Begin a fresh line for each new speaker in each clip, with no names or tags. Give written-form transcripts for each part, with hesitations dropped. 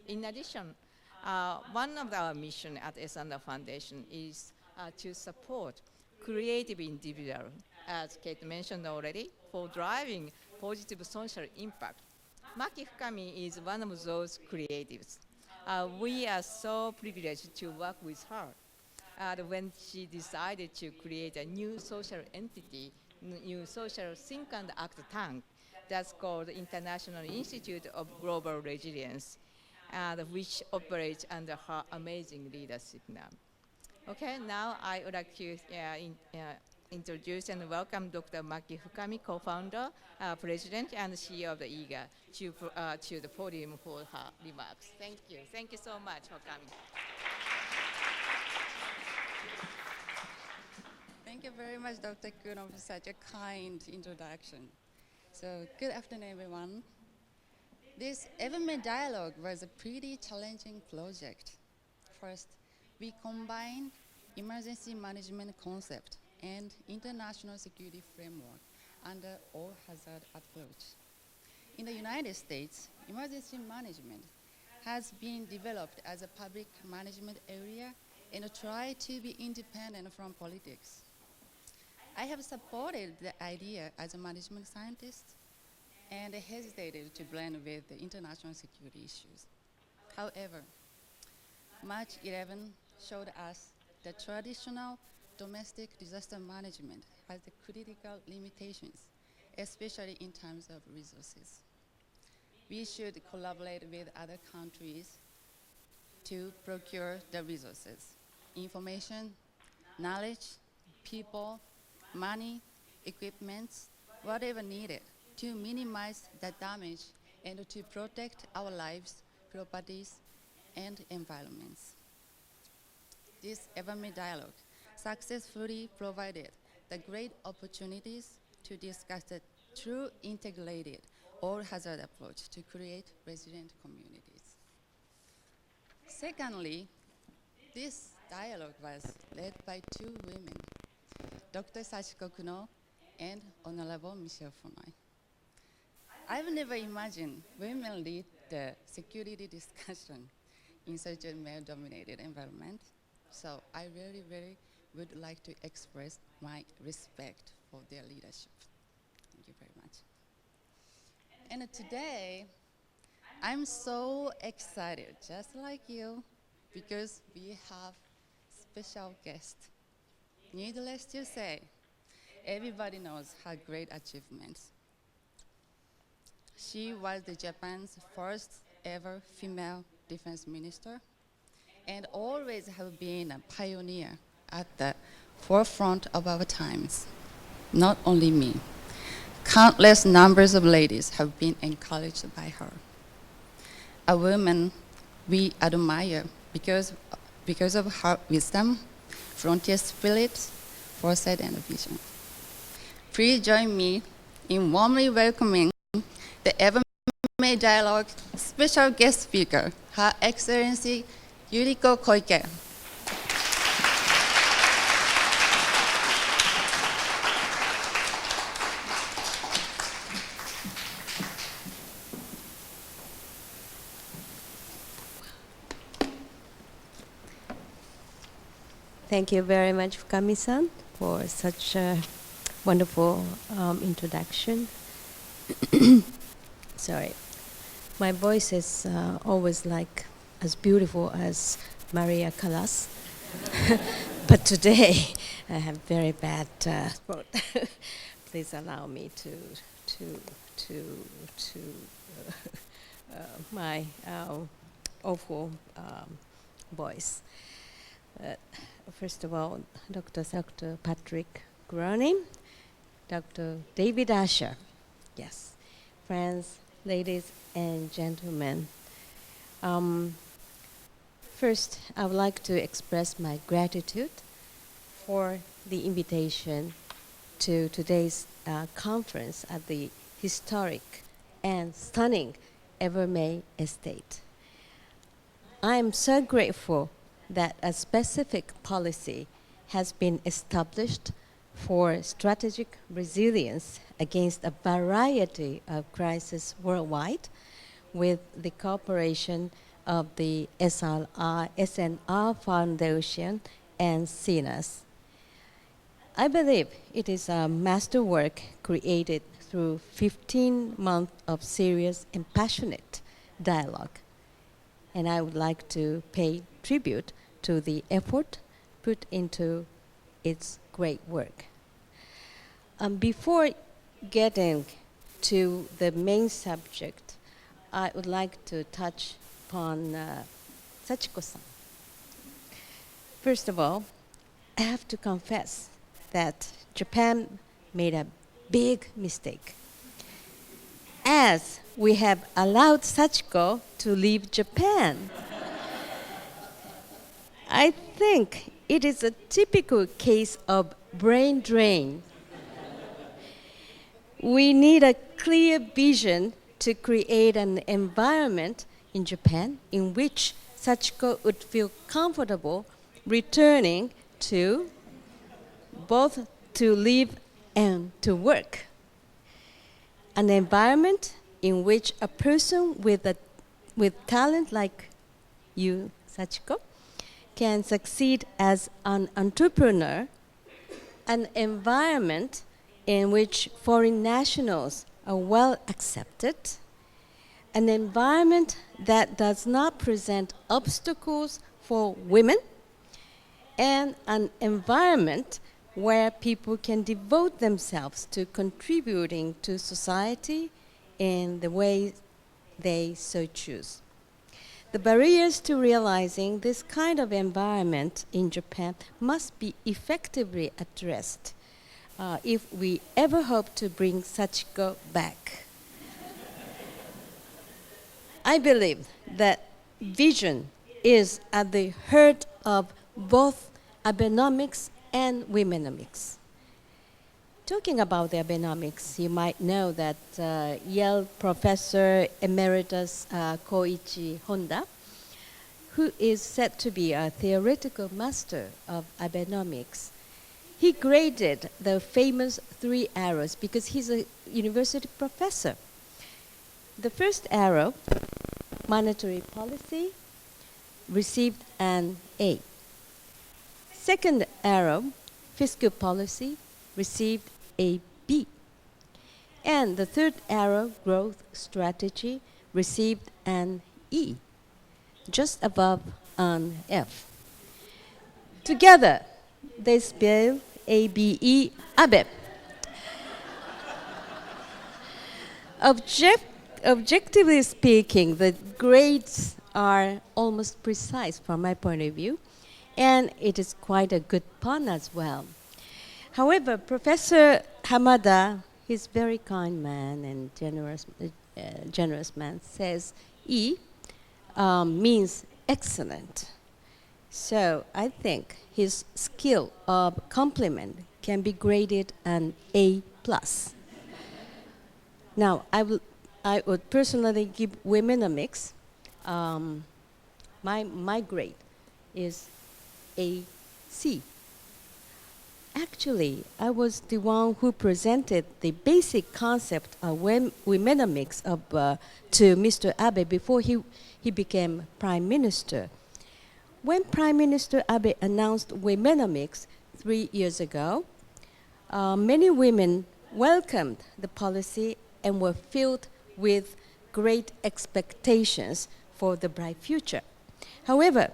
In addition, one of our mission at Esanda Foundation is to support creative individuals, as Kate mentioned already, for driving positive social impact. Maki Fukami is one of those creatives. We are so privileged to work with her. When she decided to create a new social entity, new social think and act tank, that's called International Institute of Global Resilience, which operates under her amazing leadership now. Okay, now I would like to introduce and welcome Dr. Maki Fukami, co-founder, president, and CEO of the IGA, to the podium for her remarks. Thank you. Thank you so much for coming.
Thank you very much, Dr. Kuno, for such a kind introduction. So, good afternoon, everyone. This Evermade Dialogue was a pretty challenging project. First, we combined emergency management concept and international security framework under all-hazard approach. In the United States, emergency management has been developed as a public management area and tried to be independent from politics. I have supported the idea as a management scientist and hesitated to blend with the international security issues. However, March 11 showed us that traditional domestic disaster management has the critical limitations, especially in terms of resources. We should collaborate with other countries to procure the resources, information, knowledge, people, money, equipment, whatever needed to minimize the damage and to protect our lives, properties, and environments. This Evermade Dialogue successfully provided the great opportunities to discuss the true integrated all-hazard approach to create resilient communities. Secondly, this dialogue was led by two women, Dr. Sachiko Kuno and Honorable Michelle Fournoy. I've never imagined women lead the security discussion in such a male-dominated environment, so I really would like to express my respect for their leadership. Thank you very much. And today, I'm so excited, just like you, because we have special guest. Needless to say, everybody knows her great achievements. She was the Japan's first ever female defense minister and always have been a pioneer at the forefront of our times. Not only me, countless numbers of ladies have been encouraged by her. A woman we admire because of her wisdom, frontier spirit, foresight, and vision. Please join me in warmly welcoming the Evermade Dialogue special guest speaker, Her Excellency Yuriko Koike.
Thank you very much, Fukami-san, for such a wonderful introduction. Sorry. My voice is always like as beautiful as Maria Callas. But today, I have very bad throat. Please allow me my awful voice. First of all, Dr. Patrick Groening, Dr. David Asher, yes, friends, ladies and gentlemen. First, I would like to express my gratitude for the invitation to today's conference at the historic and stunning Evermade Estate. I am so grateful that a specific policy has been established for strategic resilience against a variety of crises worldwide with the cooperation of the SNR Foundation and CNAS. I believe it is a masterwork created through 15 months of serious and passionate dialogue. And I would like to pay tribute to the effort put into its great work. Before getting to the main subject, I would like to touch upon Sachiko-san. First of all, I have to confess that Japan made a big mistake, as we have allowed Sachiko to leave Japan. I think it is a typical case of brain drain. We need a clear vision to create an environment in Japan in which Sachiko would feel comfortable returning to both to live and to work. An environment in which a person with talent like you, Sachiko, can succeed as an entrepreneur, an environment in which foreign nationals are well accepted, an environment that does not present obstacles for women, and an environment where people can devote themselves to contributing to society in the way they so choose. The barriers to realizing this kind of environment in Japan must be effectively addressed if we ever hope to bring Sachiko back. I believe that vision is at the heart of both Abenomics and Womenomics. Talking about the Abenomics, you might know that Yale professor emeritus Koichi Honda, who is said to be a theoretical master of Abenomics, he graded the famous 3 arrows because he's a university professor. The first arrow, monetary policy, received an A. Second arrow, fiscal policy, received a B. And the third arrow, growth strategy, received an E, just above an F. Together, they spell ABE, Abe. Objectively speaking, the grades are almost precise from my point of view, and it is quite a good pun as well. However, Professor Hamada, he's a very kind man and generous man, says E means excellent. So I think his skill of compliment can be graded an A+. Now, I would personally give Womenomics, my grade is AC. Actually, I was the one who presented the basic concept of Womenomics to Mr. Abe before he became Prime Minister. When Prime Minister Abe announced Womenomics 3 years ago, many women welcomed the policy and were filled with great expectations for the bright future. However,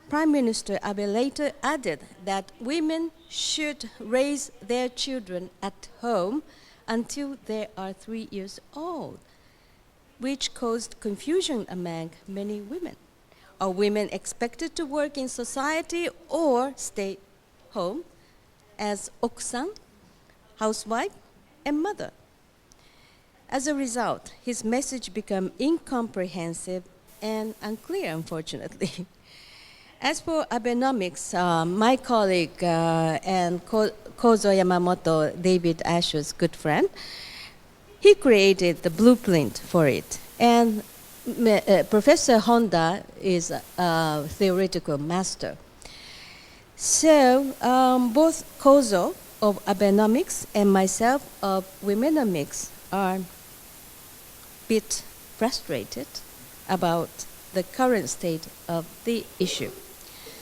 Prime Minister Abe later added that women should raise their children at home until they are 3 years old, which caused confusion among many women. Are women expected to work in society or stay home as okusan, housewife, and mother? As a result, his message became incomprehensive and unclear, unfortunately. As for Abenomics, my colleague and Kozo Yamamoto, David Asher's good friend, he created the blueprint for it. And Professor Honda is a theoretical master. So both Kozo of Abenomics and myself of Womenomics are a bit frustrated about the current state of the issue.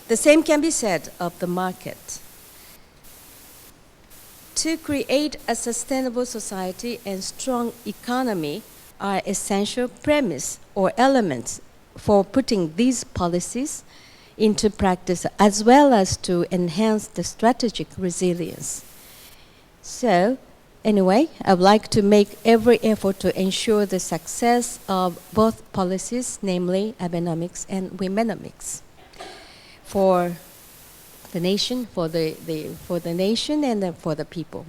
The same can be said of the market. To create a sustainable society and strong economy are essential premise or elements for putting these policies into practice, as well as to enhance the strategic resilience. So, anyway, I would like to make every effort to ensure the success of both policies, namely Abenomics and Womenomics, for the nation, for the nation, and for the people.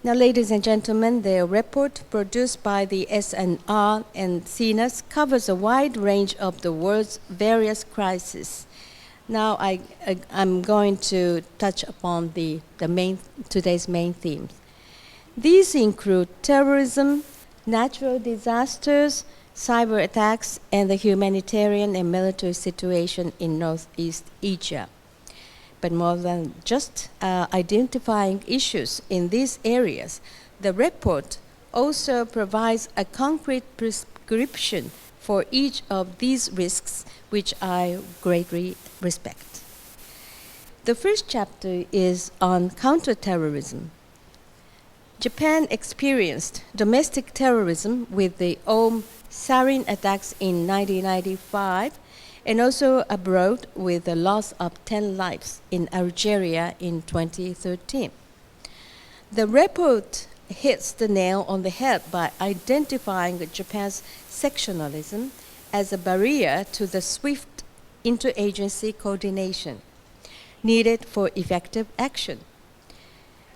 Now, ladies and gentlemen, the report produced by the SNR and CNAS covers a wide range of the world's various crises. Now, I'm going to touch upon today's main themes. These include terrorism, natural disasters, cyber attacks, and the humanitarian and military situation in Northeast Asia. But more than just identifying issues in these areas, the report also provides a concrete prescription for each of these risks, which I greatly respect. The first chapter is on counterterrorism. Japan experienced domestic terrorism with the sarin attacks in 1995, and also abroad with the loss of 10 lives in Algeria in 2013. The report hits the nail on the head by identifying Japan's sectionalism as a barrier to the swift interagency coordination needed for effective action.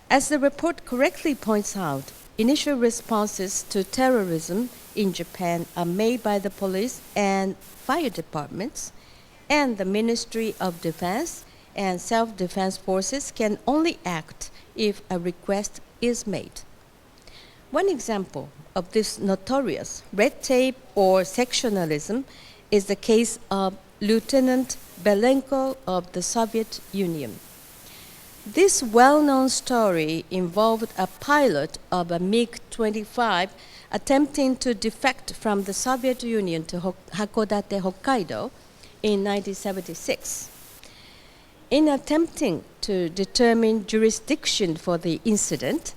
As the report correctly points out, initial responses to terrorism in Japan are made by the police and fire departments, and the Ministry of Defense and self-defense forces can only act if a request is made. One example of this notorious red tape or sectionalism is the case of Lieutenant Belenko of the Soviet Union. This well-known story involved a pilot of a MiG-25 attempting to defect from the Soviet Union to Hakodate, Hokkaido in 1976. In attempting to determine jurisdiction for the incident,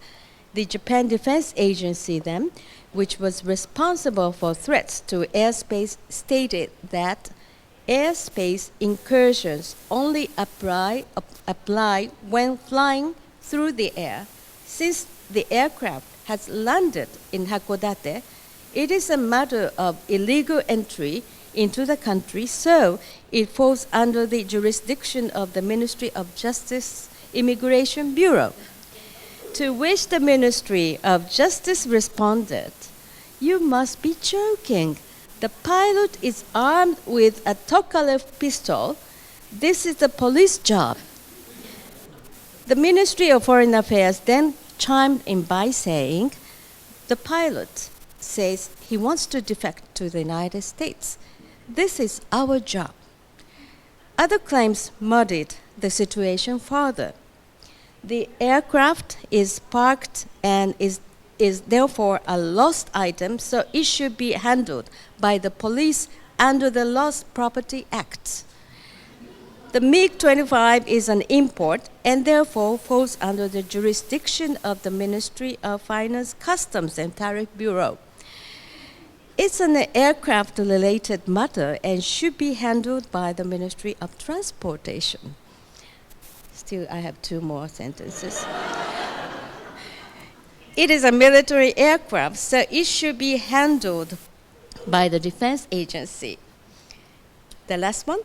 the Japan Defense Agency then, which was responsible for threats to airspace, stated that airspace incursions only apply when flying through the air. Since the aircraft has landed in Hakodate, it is a matter of illegal entry into the country, so it falls under the jurisdiction of the Ministry of Justice Immigration Bureau. To which the Ministry of Justice responded, "You must be joking. The pilot is armed with a Tokarev pistol. This is the police job." The Ministry of Foreign Affairs then chimed in by saying, "The pilot says he wants to defect to the United States. This is our job." Other claims muddied the situation further. The aircraft is parked and is therefore a lost item, so it should be handled by the police under the Lost Property Act. The MiG-25 is an import and therefore falls under the jurisdiction of the Ministry of Finance, Customs, and Tariff Bureau. It's an aircraft-related matter and should be handled by the Ministry of Transportation. Still, I have two more sentences. It is a military aircraft, so it should be handled by the Defense Agency. The last one,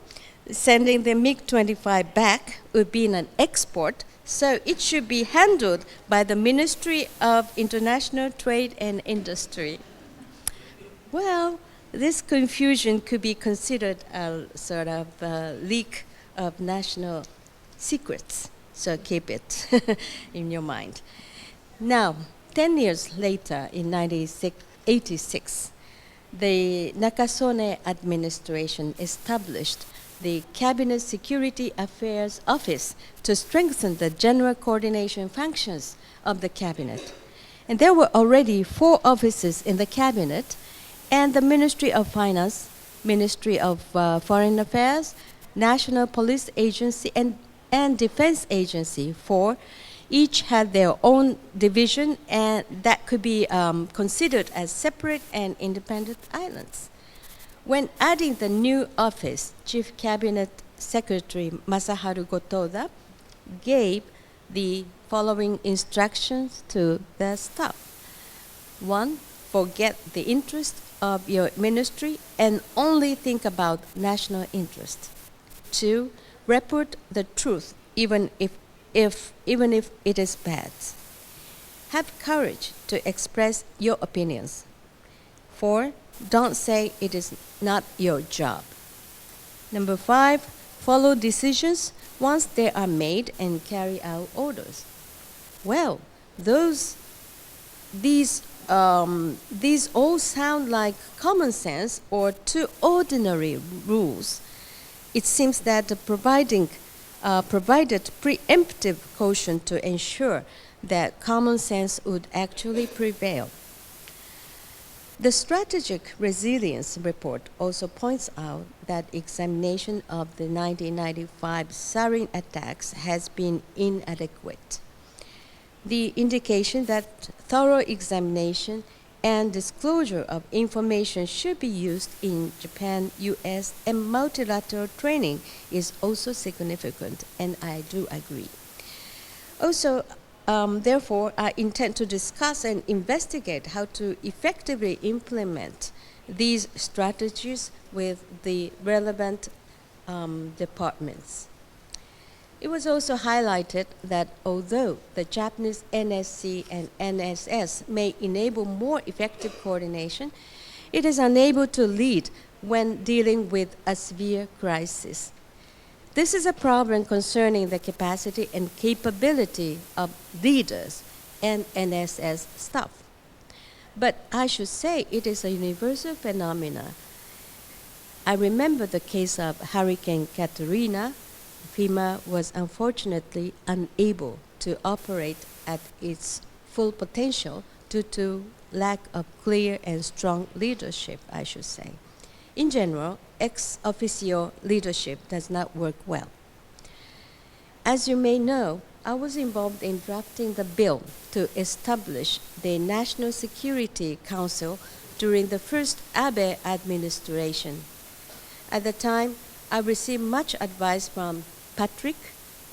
sending the MiG-25 back would be an export, so it should be handled by the Ministry of International Trade and Industry. Well, this confusion could be considered a sort of leak of national secrets, so keep it in your mind. Now, 10 years later, in 1986, the Nakasone administration established the Cabinet Security Affairs Office to strengthen the general coordination functions of the cabinet. And there were already 4 offices in the cabinet, and the Ministry of Finance Ministry of Foreign Affairs, National Police Agency, and Defense Agency, 4, each had their own division, and that could be considered as separate and independent islands. When adding the new office, Chief Cabinet Secretary Masaharu Gotoda gave the following instructions to the staff. 1, forget the interest of your ministry and only think about national interest. 2, report the truth even if it is bad. Have courage to express your opinions. 4, don't say it is not your job. Number 5, follow decisions once they are made and carry out orders. Well, these all sound like common sense or too ordinary rules. It seems that provided preemptive caution to ensure that common sense would actually prevail. The Strategic Resilience Report also points out that examination of the 1995 sarin attacks has been inadequate. The indication that thorough examination and disclosure of information should be used in Japan, US, and multilateral training is also significant, and I do agree. Also, therefore, I intend to discuss and investigate how to effectively implement these strategies with the relevant departments. It was also highlighted that although the Japanese NSC and NSS may enable more effective coordination, it is unable to lead when dealing with a severe crisis. This is a problem concerning the capacity and capability of leaders and NSS staff. But I should say it is a universal phenomenon. I remember the case of Hurricane Katrina. FEMA was unfortunately unable to operate at its full potential due to lack of clear and strong leadership, I should say. In general, ex officio leadership does not work well. As you may know, I was involved in drafting the bill to establish the National Security Council during the first Abe administration. At the time, I received much advice from Patrick,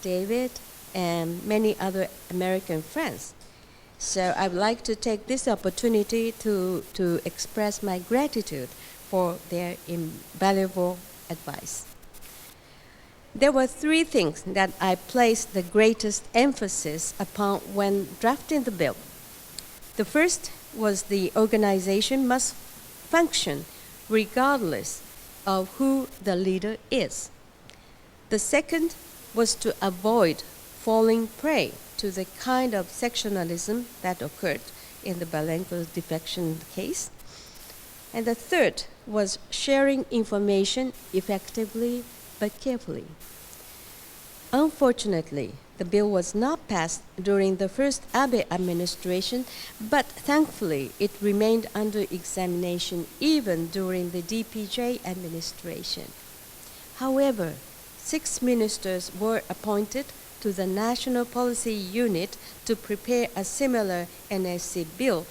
David, and many other American friends. So I would like to take this opportunity to express my gratitude for their invaluable advice. There were 3 things that I placed the greatest emphasis upon when drafting the bill. The first was the organization must function regardless of who the leader is. The second was to avoid falling prey to the kind of sectionalism that occurred in the Balenco defection case. And the third was sharing information effectively but carefully. Unfortunately, the bill was not passed during the first Abe administration, but thankfully it remained under examination even during the DPJ administration. However, 6 ministers were appointed to the National Policy Unit to prepare a similar NSC bill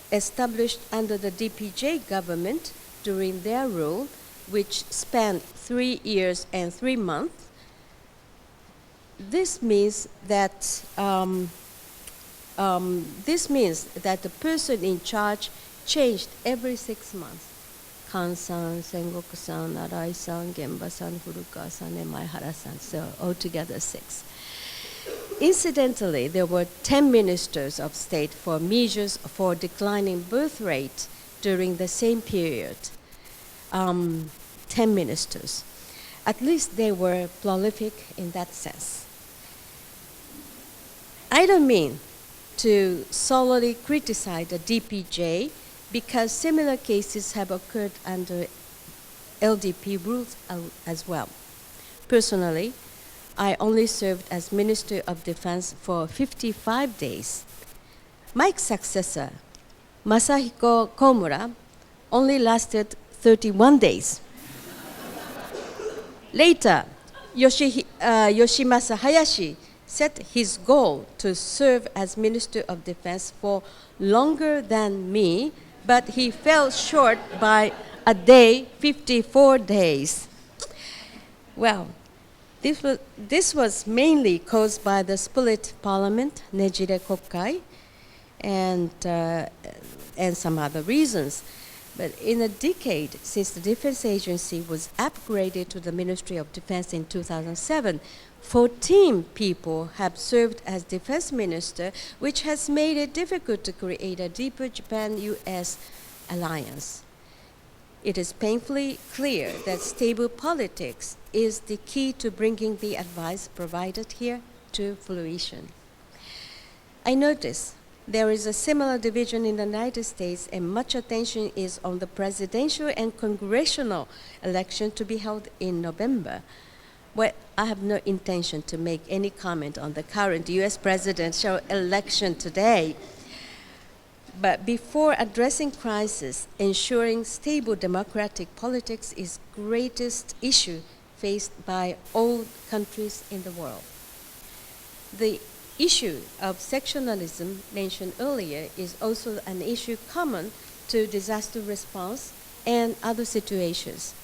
established under the DPJ government during their rule, which spanned 3 years and 3 months. This means that the person in charge changed every 6 months. Kan-san, Sengoku-san, Arai-san, Gemba-san, Furukawa-san, and Maehara-san, so altogether 6. Incidentally, there were 10 ministers of state for measures for declining birth rate during the same period. 10 ministers. At least they were prolific in that sense. I don't mean to solely criticize the DPJ because similar cases have occurred under LDP rules as well. Personally, I only served as Minister of Defense for 55 days. My successor, Masahiko Komura, only lasted 31 days. Later, Yoshimasa Hayashi set his goal to serve as Minister of Defense for longer than me, but he fell short by a day, 54 days. Well, this was mainly caused by the split parliament, Nejire Kokkai, and some other reasons. But in a decade since the Defense Agency was upgraded to the Ministry of Defense in 2007, 14 people have served as defense minister, which has made it difficult to create a deeper Japan-US alliance. It is painfully clear that stable politics is the key to bringing the advice provided here to fruition. I notice there is a similar division in the United States, and much attention is on the presidential and congressional election to be held in November. Well, I have no intention to make any comment on the current US presidential election today. But before addressing crisis, ensuring stable democratic politics is greatest issue faced by all countries in the world. The issue of sectionalism mentioned earlier is also an issue common to disaster response and other situations.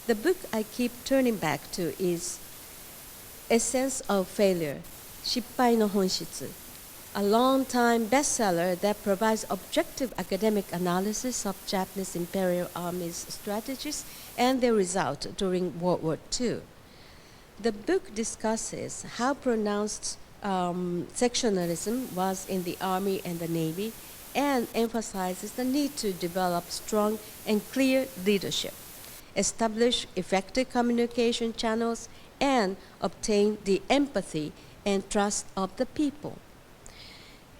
The book I keep turning back to is Essence of Failure, Shippai no Honshitsu, a long-time bestseller that provides objective academic analysis of Japanese Imperial Army's strategies and their result during World War II. The book discusses how pronounced sectionalism was in the Army and the Navy and emphasizes the need to develop strong and clear leadership, establish effective communication channels, and obtain the empathy and trust of the people.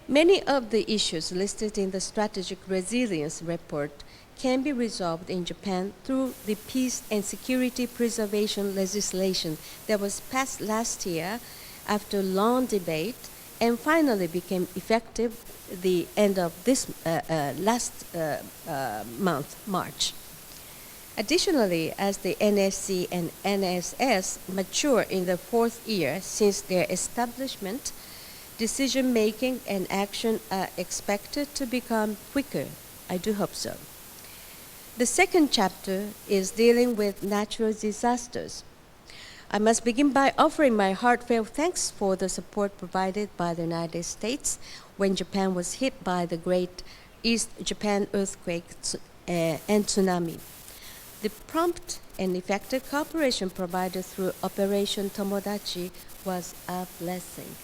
Many of the issues listed in the Strategic Resilience Report can be resolved in Japan through the peace and security preservation legislation that was passed last year after long debate and finally became effective the end of this last month, March. Additionally, as the NSC and NSS mature in the fourth year since their establishment, decision-making and action are expected to become quicker. I do hope so. The second chapter is dealing with natural disasters. I must begin by offering my heartfelt thanks for the support provided by the United States when Japan was hit by the Great East Japan earthquake and tsunami. The prompt and effective cooperation provided through Operation Tomodachi was a blessing.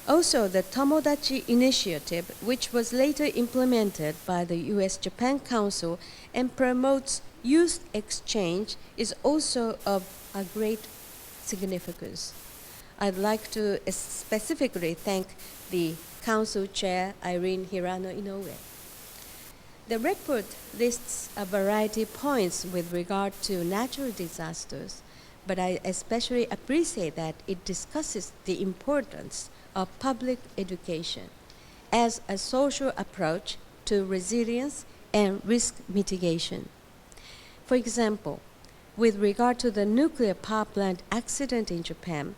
Also, the Tomodachi Initiative, which was later implemented by the US-Japan Council and promotes youth exchange, is also of a great significance. I'd like to specifically thank the Council Chair, Irene Hirano Inoue. The report lists a variety of points with regard to natural disasters, but I especially appreciate that it discusses the importance of public education as a social approach to resilience and risk mitigation. For example, with regard to the nuclear power plant accident in Japan,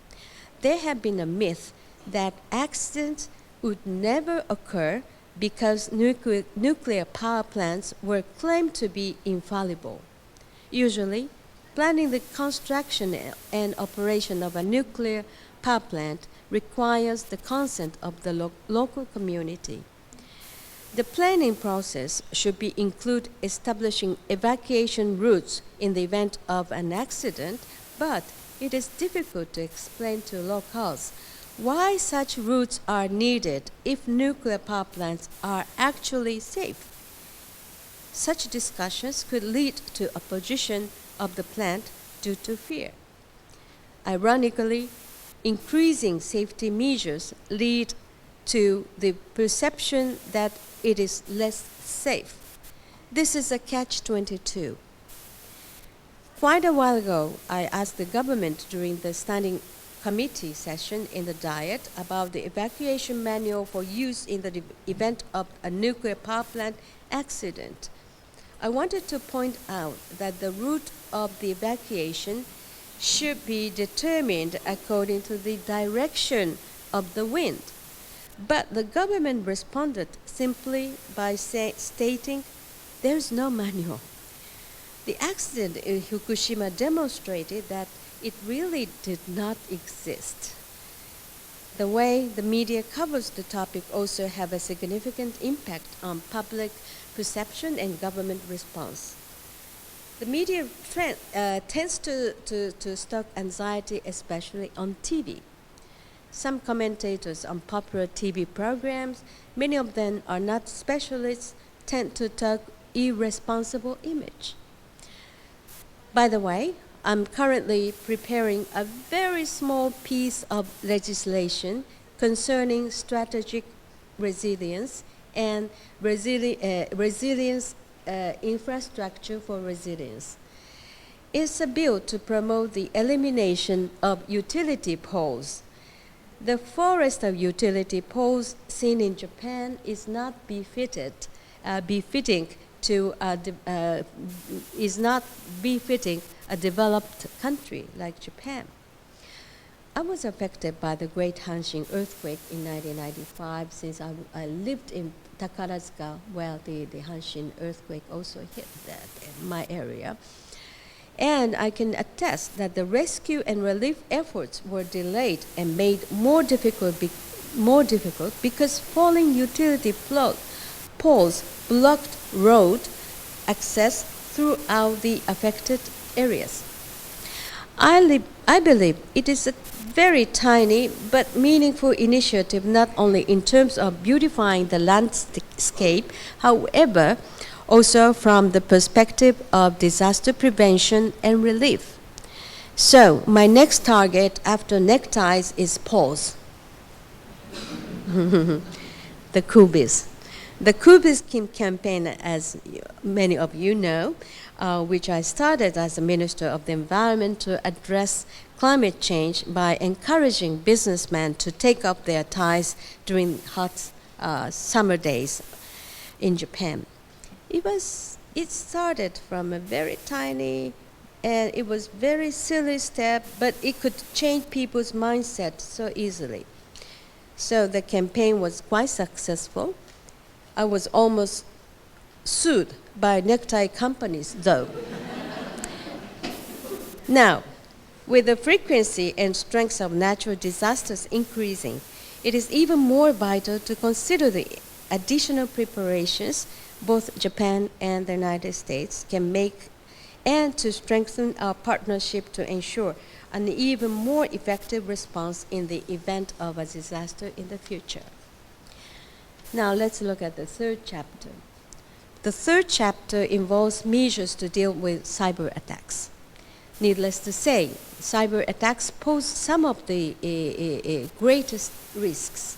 there had been a myth that accidents would never occur because nuclear power plants were claimed to be infallible. Usually, planning the construction and operation of a nuclear power plant requires the consent of the local community. The planning process should include establishing evacuation routes in the event of an accident, but it is difficult to explain to locals why such routes are needed if nuclear power plants are actually safe. Such discussions could lead to opposition of the plant due to fear. Ironically, increasing safety measures lead to the perception that it is less safe. This is a catch-22. Quite a while ago, I asked the government during the standing committee session in the Diet about the evacuation manual for use in the event of a nuclear power plant accident. I wanted to point out that the route of the evacuation should be determined according to the direction of the wind. But the government responded simply by stating there's no manual. The accident in Fukushima demonstrated that it really did not exist. The way the media covers the topic also have a significant impact on public perception and government response. The media tends to stoke anxiety, especially on TV. Some commentators on popular TV programs, many of them are not specialists, tend to talk irresponsible image. By the way, I'm currently preparing a very small piece of legislation concerning strategic resilience and resilience infrastructure for resilience. It's a bill to promote the elimination of utility poles. The forest of utility poles seen in Japan is not befitting a developed country like Japan. I was affected by the Great Hanshin earthquake in 1995 since I lived in Takarazuka, where the Hanshin earthquake also hit my area. And I can attest that the rescue and relief efforts were delayed and made more difficult because falling utility poles blocked road access throughout the affected areas. I believe it is a very tiny but meaningful initiative, not only in terms of beautifying the landscape, however, also from the perspective of disaster prevention and relief. So, my next target after neckties is poles. The Kubis. The Kubis campaign, as many of you know, which I started as a Minister of the Environment to address climate change by encouraging businessmen to take up their ties during hot summer days in Japan. It started from a very tiny and it was very silly step, but it could change people's mindset so easily. So the campaign was quite successful. I was almost sued by necktie companies, though. Now, with the frequency and strength of natural disasters increasing, it is even more vital to consider the additional preparations both Japan and the United States can make and to strengthen our partnership to ensure an even more effective response in the event of a disaster in the future. Now let's look at the third chapter. The third chapter involves measures to deal with cyber attacks. Needless to say, cyber attacks pose some of the greatest risks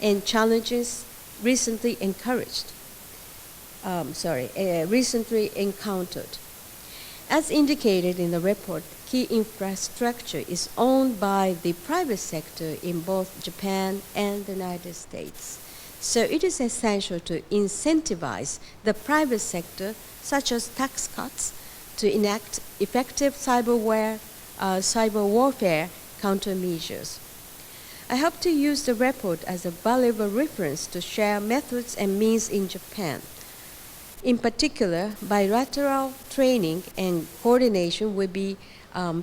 and challenges recently encountered. As indicated in the report, key infrastructure is owned by the private sector in both Japan and the United States. So it is essential to incentivize the private sector, such as tax cuts, to enact effective cyber warfare countermeasures. I hope to use the report as a valuable reference to share methods and means in Japan. In particular, bilateral training and coordination will be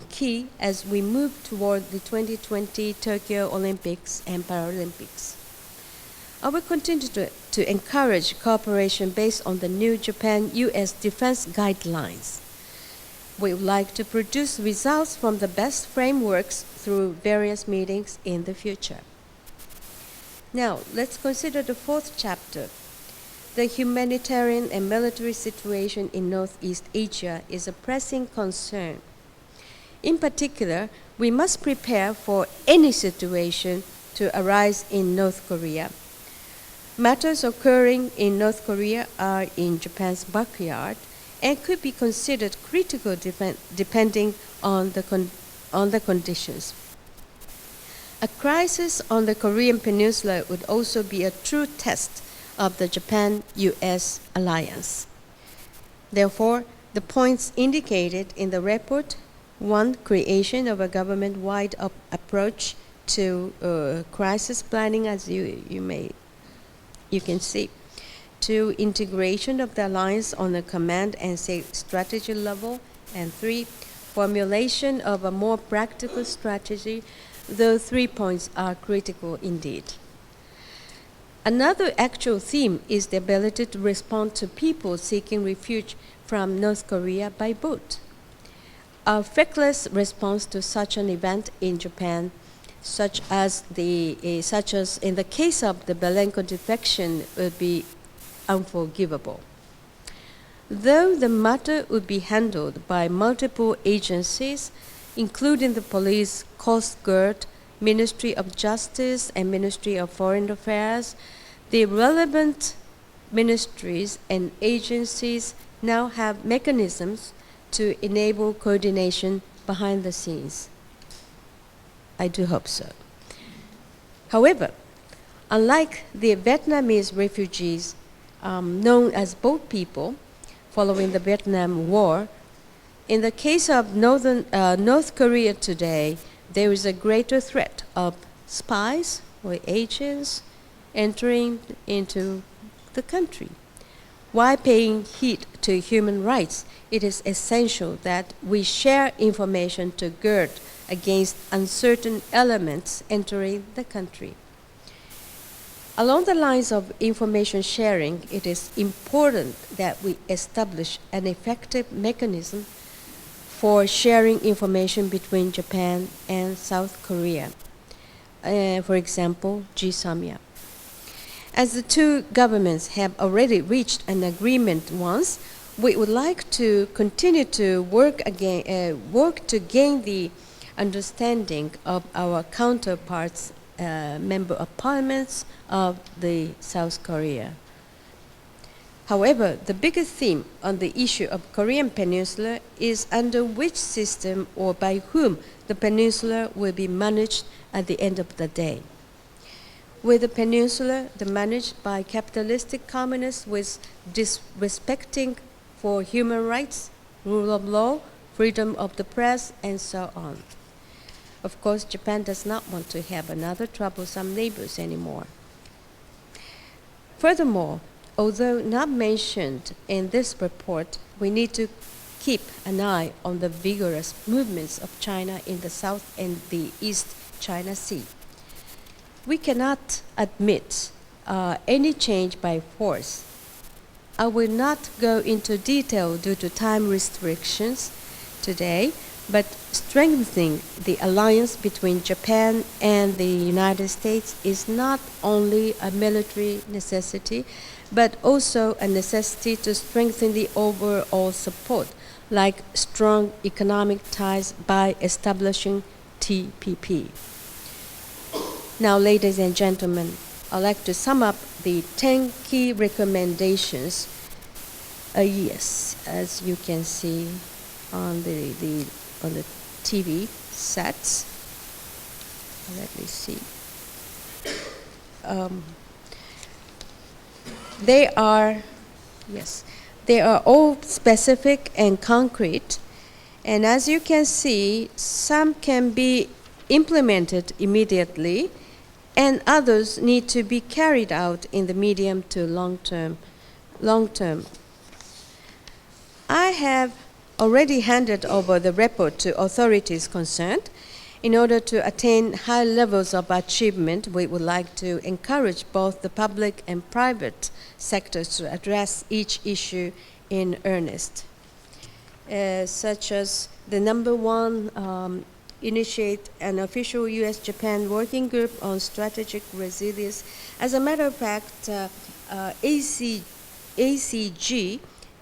key as we move toward the 2020 Tokyo Olympics and Paralympics. I will continue to encourage cooperation based on the new Japan-US defense guidelines. We would like to produce results from the best frameworks through various meetings in the future. Now, let's consider the fourth chapter. The humanitarian and military situation in Northeast Asia is a pressing concern. In particular, we must prepare for any situation to arise in North Korea. Matters occurring in North Korea are in Japan's backyard and could be considered critical depending on the conditions. A crisis on the Korean Peninsula would also be a true test of the Japan-US alliance. Therefore, the points indicated in the report: 1. Creation of a government-wide approach to crisis planning, as you can see. 2. Integration of the alliance on the command and strategy level. And 3. Formulation of a more practical strategy. Those 3 points are critical indeed. Another actual theme is the ability to respond to people seeking refuge from North Korea by boat. A feckless response to such an event in Japan, such as in the case of the Belenko defection, would be unforgivable. Though the matter would be handled by multiple agencies, including the police, Coast Guard, Ministry of Justice, and Ministry of Foreign Affairs, the relevant ministries and agencies now have mechanisms to enable coordination behind the scenes. I do hope so. However, unlike the Vietnamese refugees known as boat people following the Vietnam War, in the case of North Korea today, there is a greater threat of spies or agents entering into the country. While paying heed to human rights, it is essential that we share information to guard against uncertain elements entering the country. Along the lines of information sharing, it is important that we establish an effective mechanism for sharing information between Japan and South Korea. For example, GSOMIA. As the two governments have already reached an agreement once, we would like to continue to work to gain the understanding of our counterparts, member of parliaments of the South Korea. However, the biggest theme on the issue of Korean Peninsula is under which system or by whom the peninsula will be managed at the end of the day. With the peninsula managed by capitalistic communists with disrespecting for human rights, rule of law, freedom of the press, and so on. Of course, Japan does not want to have another troublesome neighbors anymore. Furthermore, although not mentioned in this report, we need to keep an eye on the vigorous movements of China in the South and the East China Sea. We cannot admit any change by force. I will not go into detail due to time restrictions today, but strengthening the alliance between Japan and the United States is not only a military necessity, but also a necessity to strengthen the overall support, like strong economic ties by establishing TPP. Now, ladies and gentlemen, I'd like to sum up the 10 key recommendations. Yes, as you can see on the TV sets. Let me see. They are all specific and concrete, and as you can see, some can be implemented immediately, and others need to be carried out in the medium to long term. I have already handed over the report to authorities concerned. In order to attain high levels of achievement, we would like to encourage both the public and private sectors to address each issue in earnest, such as the number one, initiate an official U.S.-Japan working group on strategic resilience. As a matter of fact, ACG,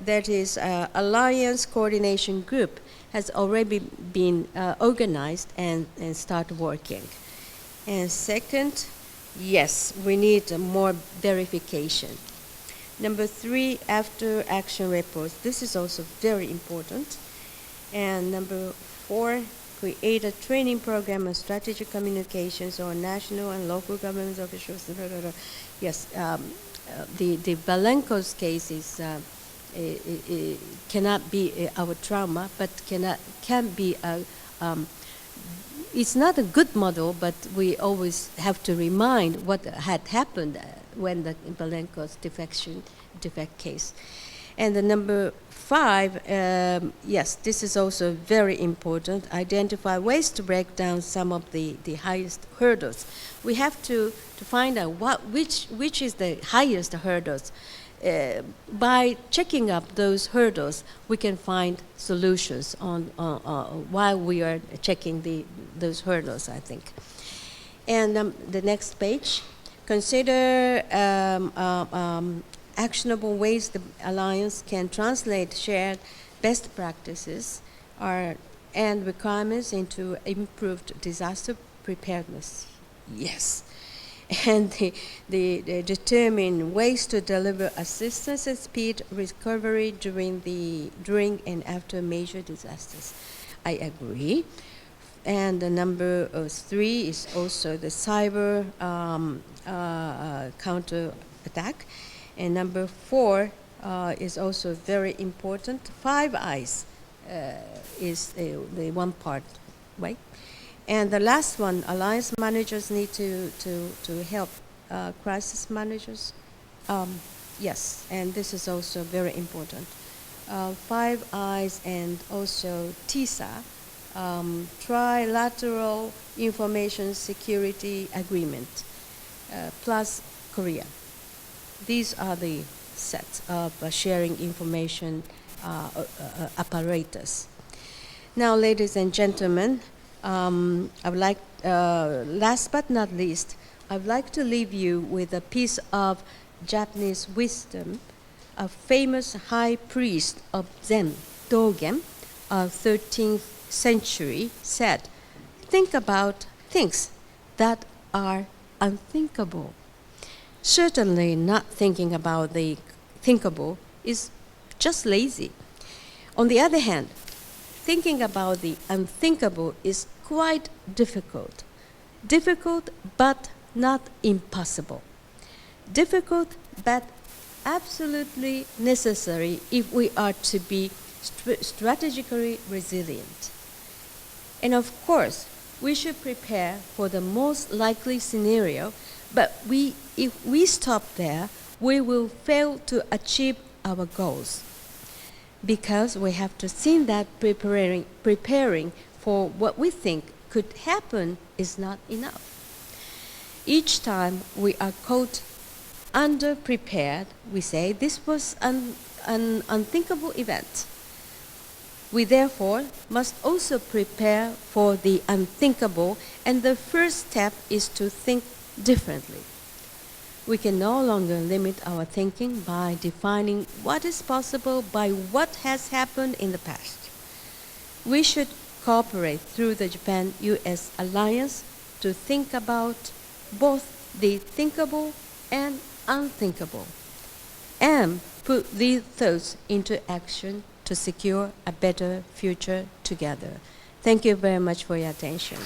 that is Alliance Coordination Group, has already been organized and started working. And second, yes, we need more verification. Number 3, after action reports. This is also very important. And number 4, create a training program on strategic communications or national and local government officials. Yes, the Belenko's case cannot be our trauma, but can be it's not a good model, but we always have to remind what had happened when the Balenko's defect case. And the number 5, yes, this is also very important. Identify ways to break down some of the highest hurdles. We have to find out which is the highest hurdles. By checking up those hurdles, we can find solutions on while we are checking those hurdles, I think. And the next page, consider actionable ways the Alliance can translate shared best practices and requirements into improved disaster preparedness. Yes. And the determine ways to deliver assistance and speed recovery during and after major disasters. I agree. And the number 3 is also the cyber counter attack. And number 4 is also very important. 5 eyes is the one part, right? And the last one, Alliance managers need to help crisis managers. Yes, and this is also very important. 5 eyes and also TISA, Trilateral Information Security Agreement, plus Korea. These are the sets of sharing information apparatus. Now, ladies and gentlemen, I would like, last but not least, I would like to leave you with a piece of Japanese wisdom. A famous high priest of Zen, Dogen, of 13th century, said, "Think about things that are unthinkable." Certainly not thinking about the thinkable is just lazy. On the other hand, thinking about the unthinkable is quite difficult. Difficult, but not impossible. Difficult, but absolutely necessary if we are to be strategically resilient. And of course, we should prepare for the most likely scenario, but if we stop there, we will fail to achieve our goals. Because we have to think that preparing for what we think could happen is not enough. Each time we are caught underprepared, we say this was an unthinkable event. We therefore must also prepare for the unthinkable, and the first step is to think differently. We can no longer limit our thinking by defining what is possible by what has happened in the past. We should cooperate through the Japan-US alliance to think about both the thinkable and unthinkable, and put these thoughts into action to secure a better future together. Thank you very much for your attention.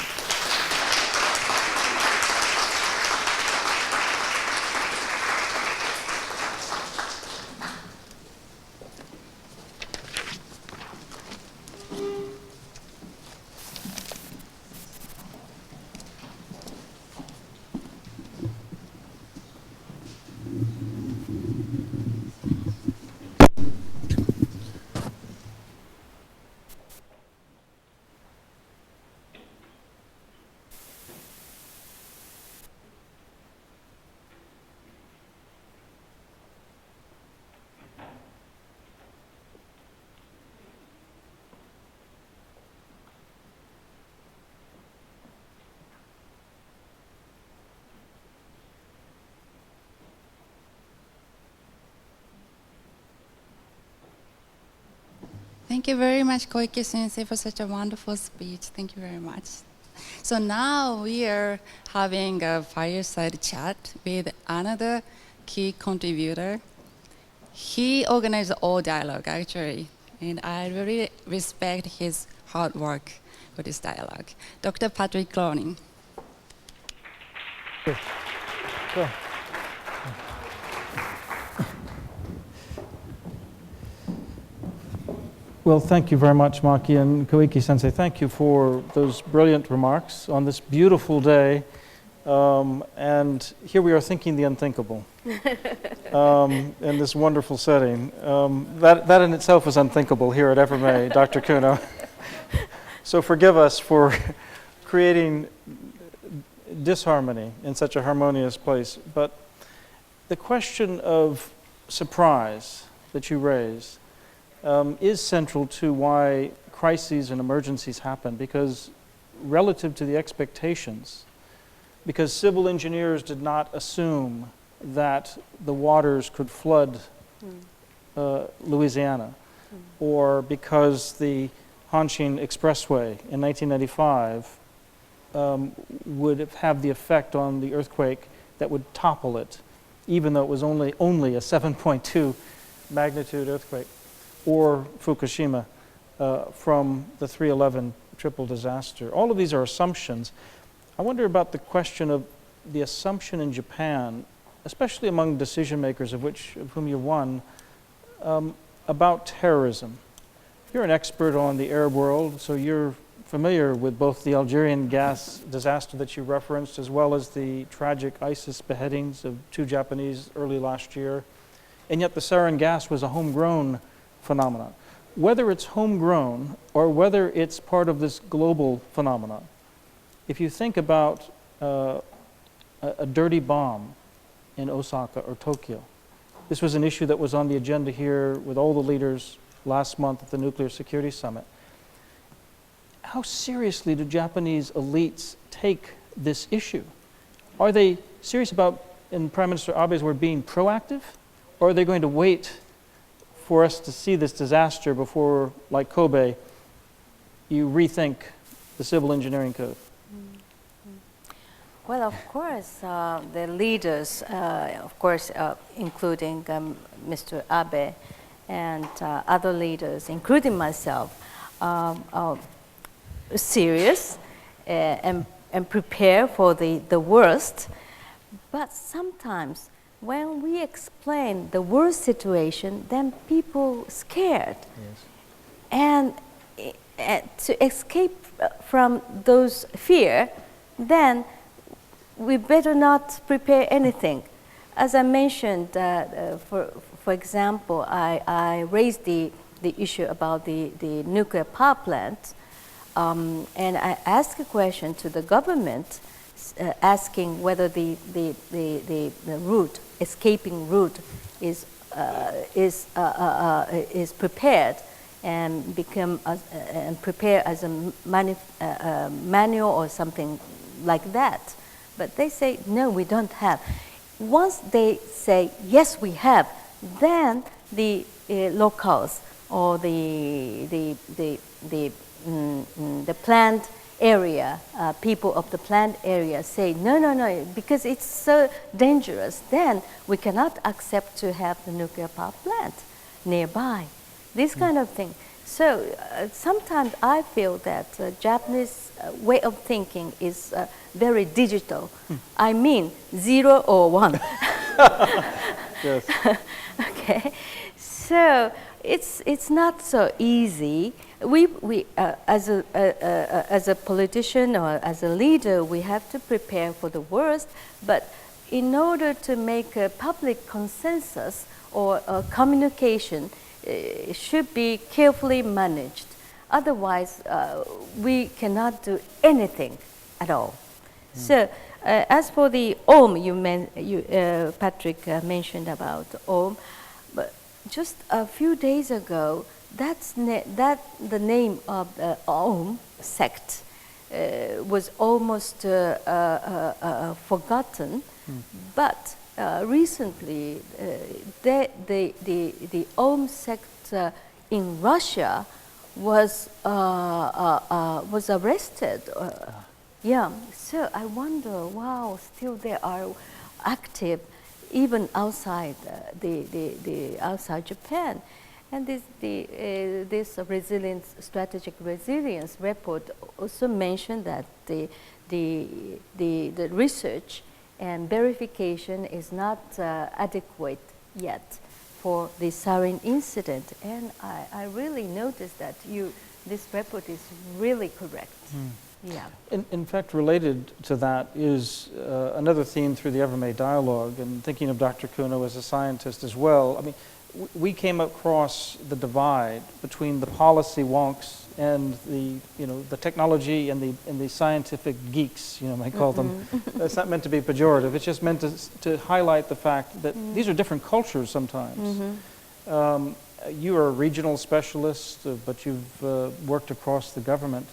Thank you very much, Koike Sensei, for such a wonderful speech. Thank you very much. So now we are having a fireside chat with another key contributor. He organized all dialogue, actually, and I really respect his hard work for this dialogue. Dr. Patrick Cronin.
Well, thank you very much, Maki, and Koiki-sensei. Thank you for those brilliant remarks on this beautiful day. And here we are thinking the unthinkable in this wonderful setting. That in itself is unthinkable here at FMA, Dr. Kuno. So forgive us for creating disharmony in such a harmonious place. But the question of surprise that you raise is central to why crises and emergencies happen, because relative to the expectations, because civil engineers did not assume that the waters could flood Louisiana, or because the Hanshin Expressway in 1995 would have the effect on the earthquake that would topple it, even though it was only a 7.2 magnitude earthquake, or Fukushima from the 3/11 triple disaster. All of these are assumptions. I wonder about the question of the assumption in Japan, especially among decision makers, of whom you're one, about terrorism. You're an expert on the Arab world, so you're familiar with both the Algerian gas disaster that you referenced, as well as the tragic ISIS beheadings of 2 Japanese early last year. And yet the sarin gas was a homegrown phenomenon. Whether it's homegrown or whether it's part of this global phenomenon, if you think about a dirty bomb in Osaka or Tokyo, this was an issue that was on the agenda here with all the leaders last month at the Nuclear Security Summit. How seriously do Japanese elites take this issue? Are they serious about, in Prime Minister Abe's word, being proactive? Or are they going to wait for us to see this disaster before, like Kobe, you rethink the civil engineering code?
Well, of course, the leaders, of course, including Mr. Abe and other leaders, including myself, are serious and prepare for the worst. But sometimes when we explain the worst situation, then people scared.
Yes.
And to escape from those fear, then we better not prepare anything. As I mentioned, for example, I raised the issue about the nuclear power plant, and I asked a question to the government, asking whether the route, escaping route, is prepared and and prepare as a manual or something like that. But they say, no, we don't have. Once they say, yes, we have, then the locals or the plant area, people of the plant area say, no, no, no, because it's so dangerous, then we cannot accept to have the nuclear power plant nearby. This kind of thing. So sometimes I feel that Japanese way of thinking is very digital. I mean, 0 or 1.
Yes.
Okay, so it's not so easy. We as a politician or as a leader, we have to prepare for the worst. But in order to make a public consensus or communication, should be carefully managed. Otherwise, we cannot do anything at all. So, as for the OM, Patrick mentioned about OM, but just a few days ago, the name of the OM sect was almost forgotten, but recently, the OM sect in Russia was arrested. Yeah, so I wonder, wow, still they are active, even outside outside Japan. And this strategic resilience report also mentioned that the research and verification is not adequate yet for the sarin incident. And I really noticed that this report is really correct. Yeah.
In fact, related to that is another theme through the Evermay dialogue, and thinking of Dr. Kuno as a scientist as well. I mean, we came across the divide between the policy wonks and the technology and the scientific geeks, you might call them. That's not meant to be pejorative. It's just meant to highlight the fact that these are different cultures sometimes. You are a regional specialist, but you've worked across the government,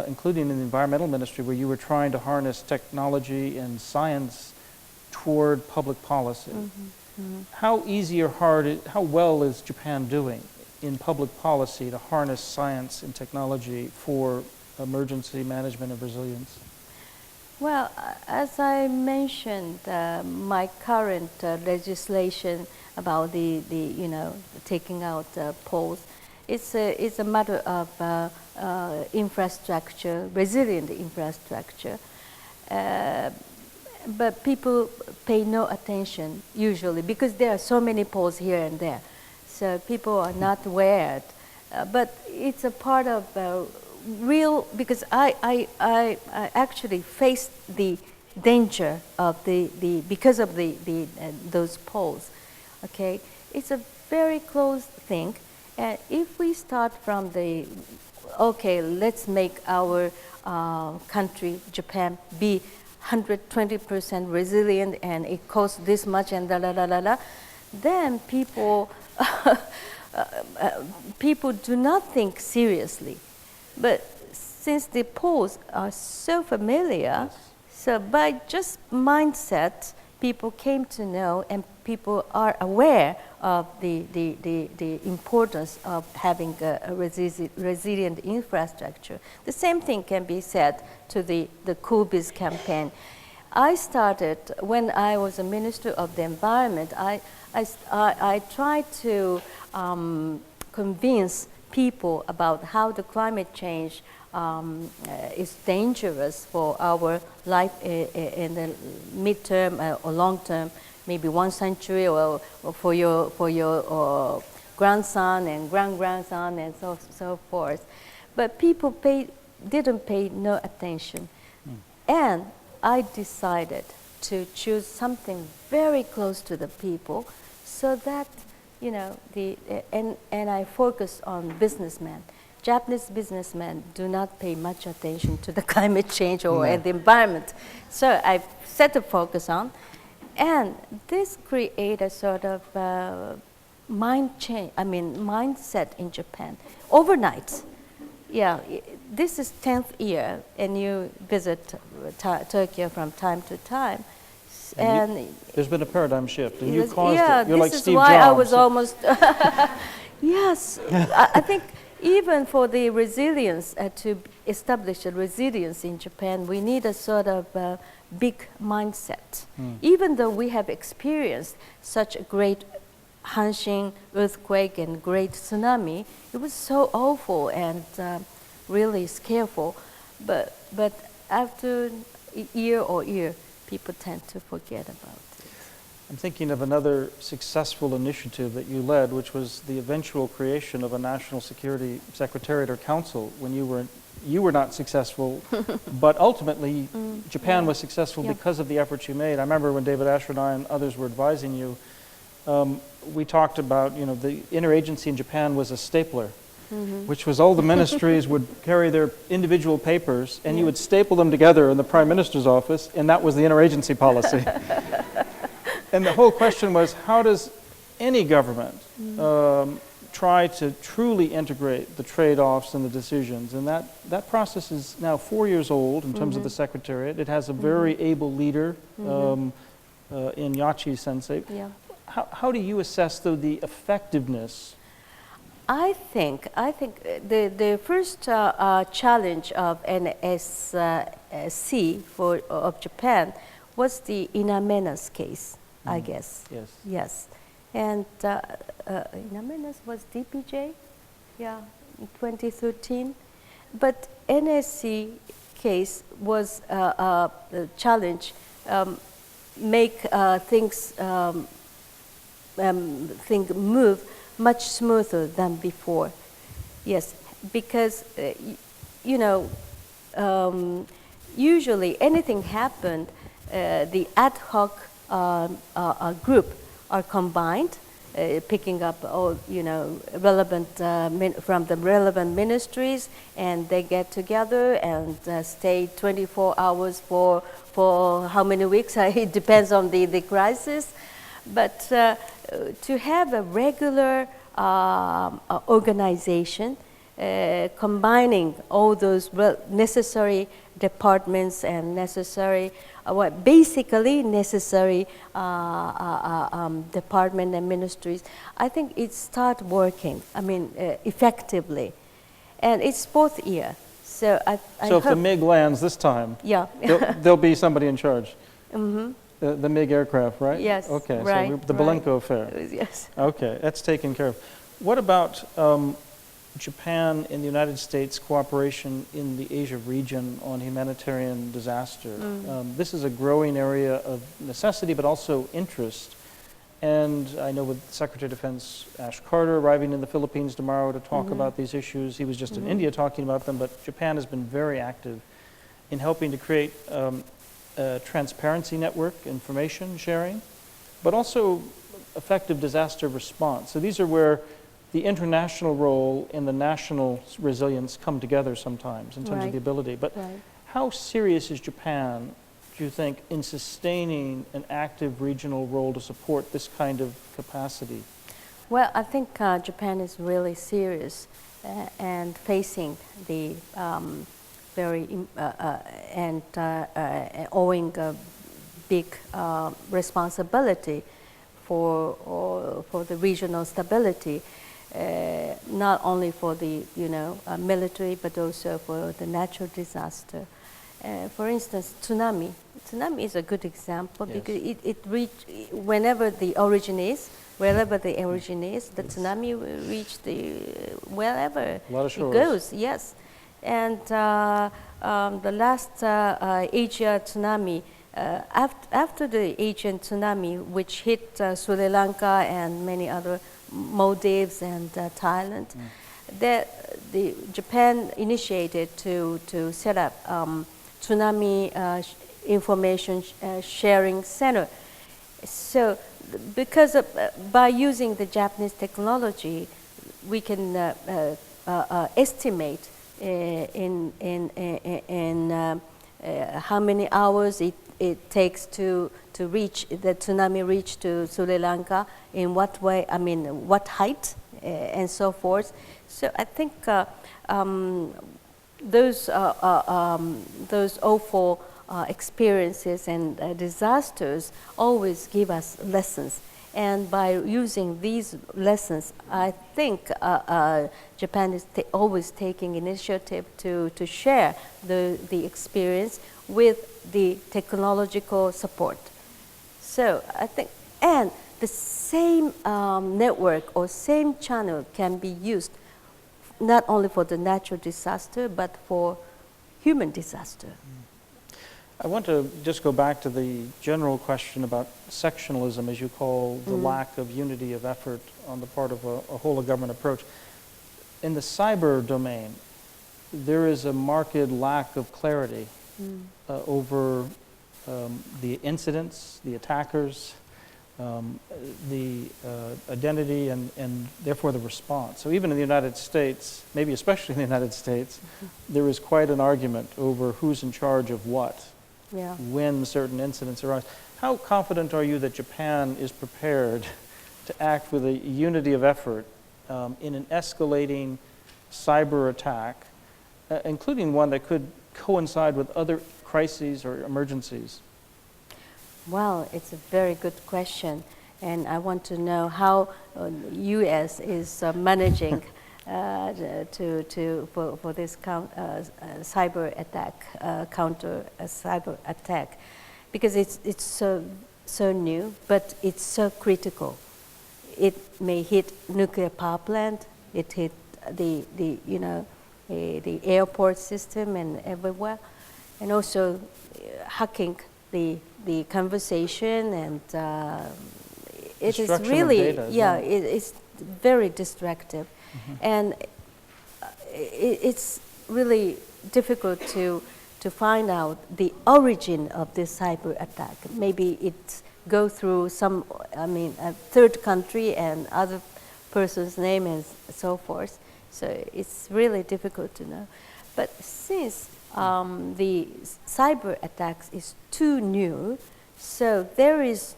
including in the environmental ministry, where you were trying to harness technology and science toward public policy. How easy or hard, how well is Japan doing in public policy to harness science and technology for emergency management and resilience?
Well, as I mentioned, my current legislation about the taking out poles, it's a matter of infrastructure, resilient infrastructure. But people pay no attention usually because there are so many poles here and there. So people are not aware. But it's a part of real, because I actually faced the danger of because of those poles. Okay, it's a very close thing. And if we start from okay, let's make our country, Japan, be 120% resilient, and it costs this much, and then people people do not think seriously. But since the poles are so familiar, so by just mindset, people came to know, and people are aware of the importance of having a resilient infrastructure. The same thing can be said to the Cool Biz campaign. I started when I was a Minister of the Environment. I tried to convince people about how the climate change is dangerous for our life in the midterm or long term, maybe 1 century, or for your grandson and grandson and so forth. But people didn't pay no attention. And I decided to choose something very close to the people, so that and I focus on businessmen. Japanese businessmen do not pay much attention to the climate change or the environment. So I set a focus on, and this create a sort of mindset in Japan overnight. Yeah, this is 10th year, and you visit Tokyo from time to time. And
there's been a paradigm shift, and you caused
yeah,
it. You're like
this is
Steve
why
Jobs.
I was almost. Yes, I think even for the resilience, to establish a resilience in Japan, we need a sort of big mindset. Even though we have experienced such a great Hanshin earthquake and great tsunami, it was so awful and really scareful. But after year, people tend to forget about it.
I'm thinking of another successful initiative that you led, which was the eventual creation of a National Security Secretariat or Council when you were not successful, but ultimately Japan was successful because of the efforts you made. I remember when David Asher and I and others were advising you, we talked about, the interagency in Japan was a stapler, which was all the ministries would carry their individual papers, and you would staple them together in the Prime Minister's office, and that was the interagency policy. And the whole question was, how does any government try to truly integrate the trade-offs and the decisions? And that process is now 4 years old in terms of the Secretariat. It has a very able leader in Yachi Sensei.
Yeah.
How do you assess, though, the effectiveness?
I think the first challenge of NSC of Japan was the Inamenas case, I guess.
Yes.
Yes. And Inamenas was DPJ, yeah, in 2013. But NSC case was a challenge, make things things move much smoother than before. Yes, because you know, usually anything happened, the ad hoc group are combined, picking up all relevant from the relevant ministries, and they get together and stay 24 hours for how many weeks? It depends on the crisis. But to have a regular organization combining all those necessary departments and necessary, basically necessary department and ministries, I think it start working, effectively. And it's both year. So I
So if the
hope,
MiG lands this time,
yeah.
there'll be somebody in charge.
Mm-hmm.
The MiG aircraft, right?
Yes,
Okay,
right,
so the
right.
Belenko affair.
Yes.
Okay, that's taken care of. What about Japan and the United States cooperation in the Asia region on humanitarian disaster? This is a growing area of necessity, but also interest. And I know with Secretary of Defense Ash Carter arriving in the Philippines tomorrow to talk about these issues. He was just in India talking about them, but Japan has been very active in helping to create a transparency network, information sharing, but also effective disaster response. So these are where the international role and the national resilience come together sometimes in terms of
Right.
the ability. But
Right.
how serious is Japan, do you think, in sustaining an active regional role to support this kind of capacity?
Well, I think Japan is really serious and facing the very and owing a big responsibility for the regional stability, not only for the military but also for the natural disaster. For instance, tsunami. Tsunami is a good example
Yes.
because it wherever the origin is, the tsunami will reach wherever
A lot of
it
shores.
goes. Yes, and the last Asia tsunami, after the Asian tsunami, which hit Sri Lanka and many other Maldives and Thailand, the Japan initiated to set up tsunami information sharing center. So, because by using the Japanese technology, we can estimate in how many hours it takes to reach the tsunami reach to Sri Lanka, in what way, what height, and so forth. So I think those awful experiences and disasters always give us lessons. And by using these lessons, I think Japan is always taking initiative to share the experience with the technological support. So I think, and the same network or same channel can be used not only for the natural disaster, but for human disaster.
I want to just go back to the general question about sectionalism, as you call the lack of unity of effort on the part of a whole of government approach. In the cyber domain, there is a marked lack of clarity over the incidents, the attackers, the identity, and therefore the response. So even in the United States, maybe especially in the United States, there is quite an argument over who's in charge of what.
Yeah.
When certain incidents arise. How confident are you that Japan is prepared to act with a unity of effort in an escalating cyber attack, including one that could coincide with other crises or emergencies?
Well, it's a very good question, and I want to know how U.S. is managing for this cyber attack, counter cyber attack, because it's so new, but it's so critical. It may hit nuclear power plant. It hit the airport system and everywhere, and also hacking the conversation and it is
Destruction of
really,
data as
yeah,
well.
it's very distractive. And it's really difficult to find out the origin of this cyber attack. Maybe it go through some, I mean, a third country and other person's name and so forth. So it's really difficult to know. But since the cyber attacks is too new, so there is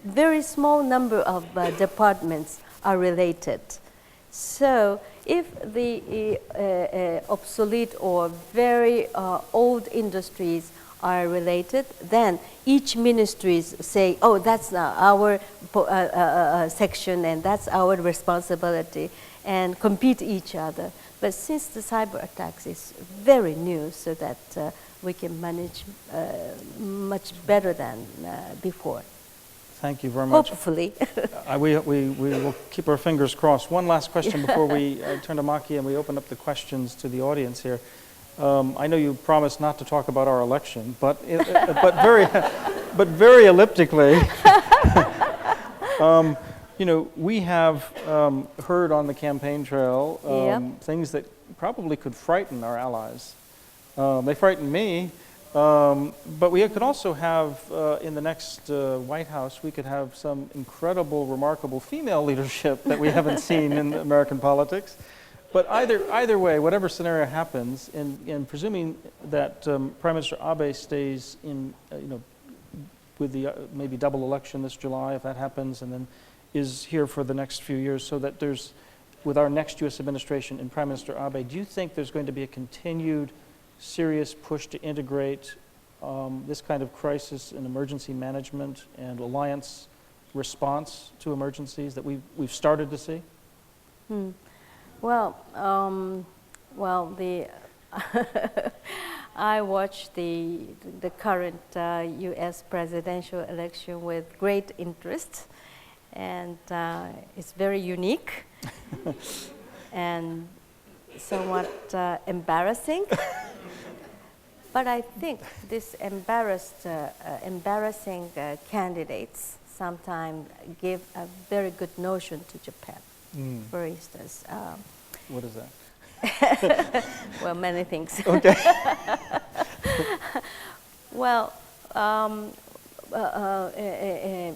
very small number of departments are related. So if the obsolete or very old industries are related, then each ministries say, oh, that's not our section and that's our responsibility, and compete each other. But since the cyber attacks is very new, so that we can manage much better than before.
Thank you very much.
Hopefully.
We will keep our fingers crossed. One last question before we turn to Maki and we open up the questions to the audience here. I know you promised not to talk about our election, but very elliptically, you know, we have heard on the campaign trail things that probably could frighten our allies. They frighten me. But we could also have, in the next White House, we could have some incredible, remarkable female leadership that we haven't seen in American politics. But either way, whatever scenario happens, and presuming that Prime Minister Abe stays in, you know, with the maybe double election this July, if that happens, and then is here for the next few years, so that there's, with our next U.S. administration and Prime Minister Abe, do you think there's going to be a continued serious push to integrate this kind of crisis and emergency management and alliance response to emergencies that we've started to see?
Well, I watched the current U.S. presidential election with great interest, and it's very unique and somewhat embarrassing. But I think this embarrassing candidates sometimes give a very good notion to Japan. For instance.
What is that?
Well, many things.
Okay.
Well,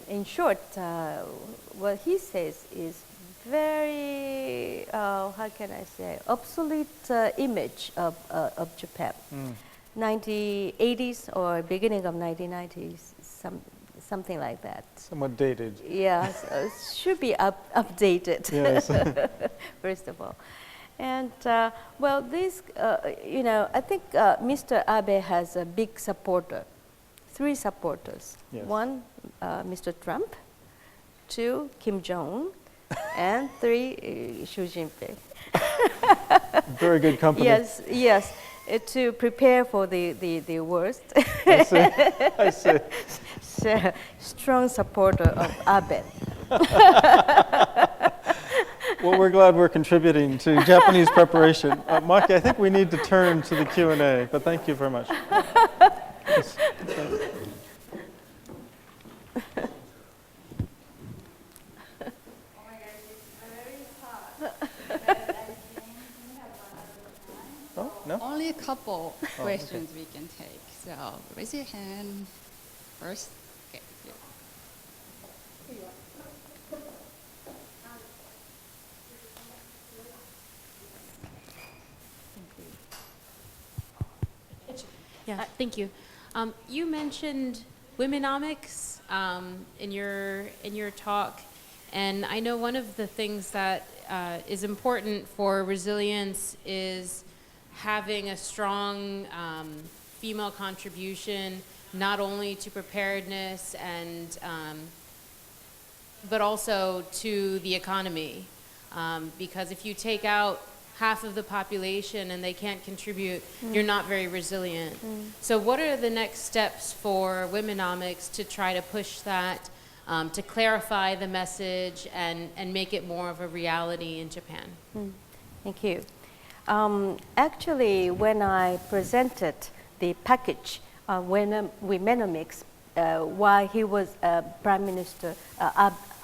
in short, what he says is very, how can I say, obsolete image of Japan. 1980s or beginning of 1990s, something like that.
Somewhat dated.
Yeah, so it should be updated,
Yes.
first of all. And, well, this, you know, I think Mr. Abe has a big supporter, 3 supporters.
Yes.
1, Mr. Trump, 2, Kim Jong-un, and 3, Xi Jinping.
Very good company.
Yes, yes, to prepare for the worst.
I see. I see.
So, strong supporter of Abe.
Well, we're glad we're contributing to Japanese preparation. Maki, I think we need to turn to the Q&A, but thank you very much. Yes. Oh, no?
Only a couple questions we can take. So raise your hand first. Okay. Here.
Yeah, thank you. You mentioned womenomics in your talk, and I know one of the things that is important for resilience is having a strong female contribution, not only to preparedness and but also to the economy, because if you take out half of the population and they can't contribute, you're not very resilient. So what are the next steps for womenomics to try to push that, to clarify the message and make it more of a reality in Japan?
Thank you. Actually, when I presented the package, Womenomics while he was Prime Minister,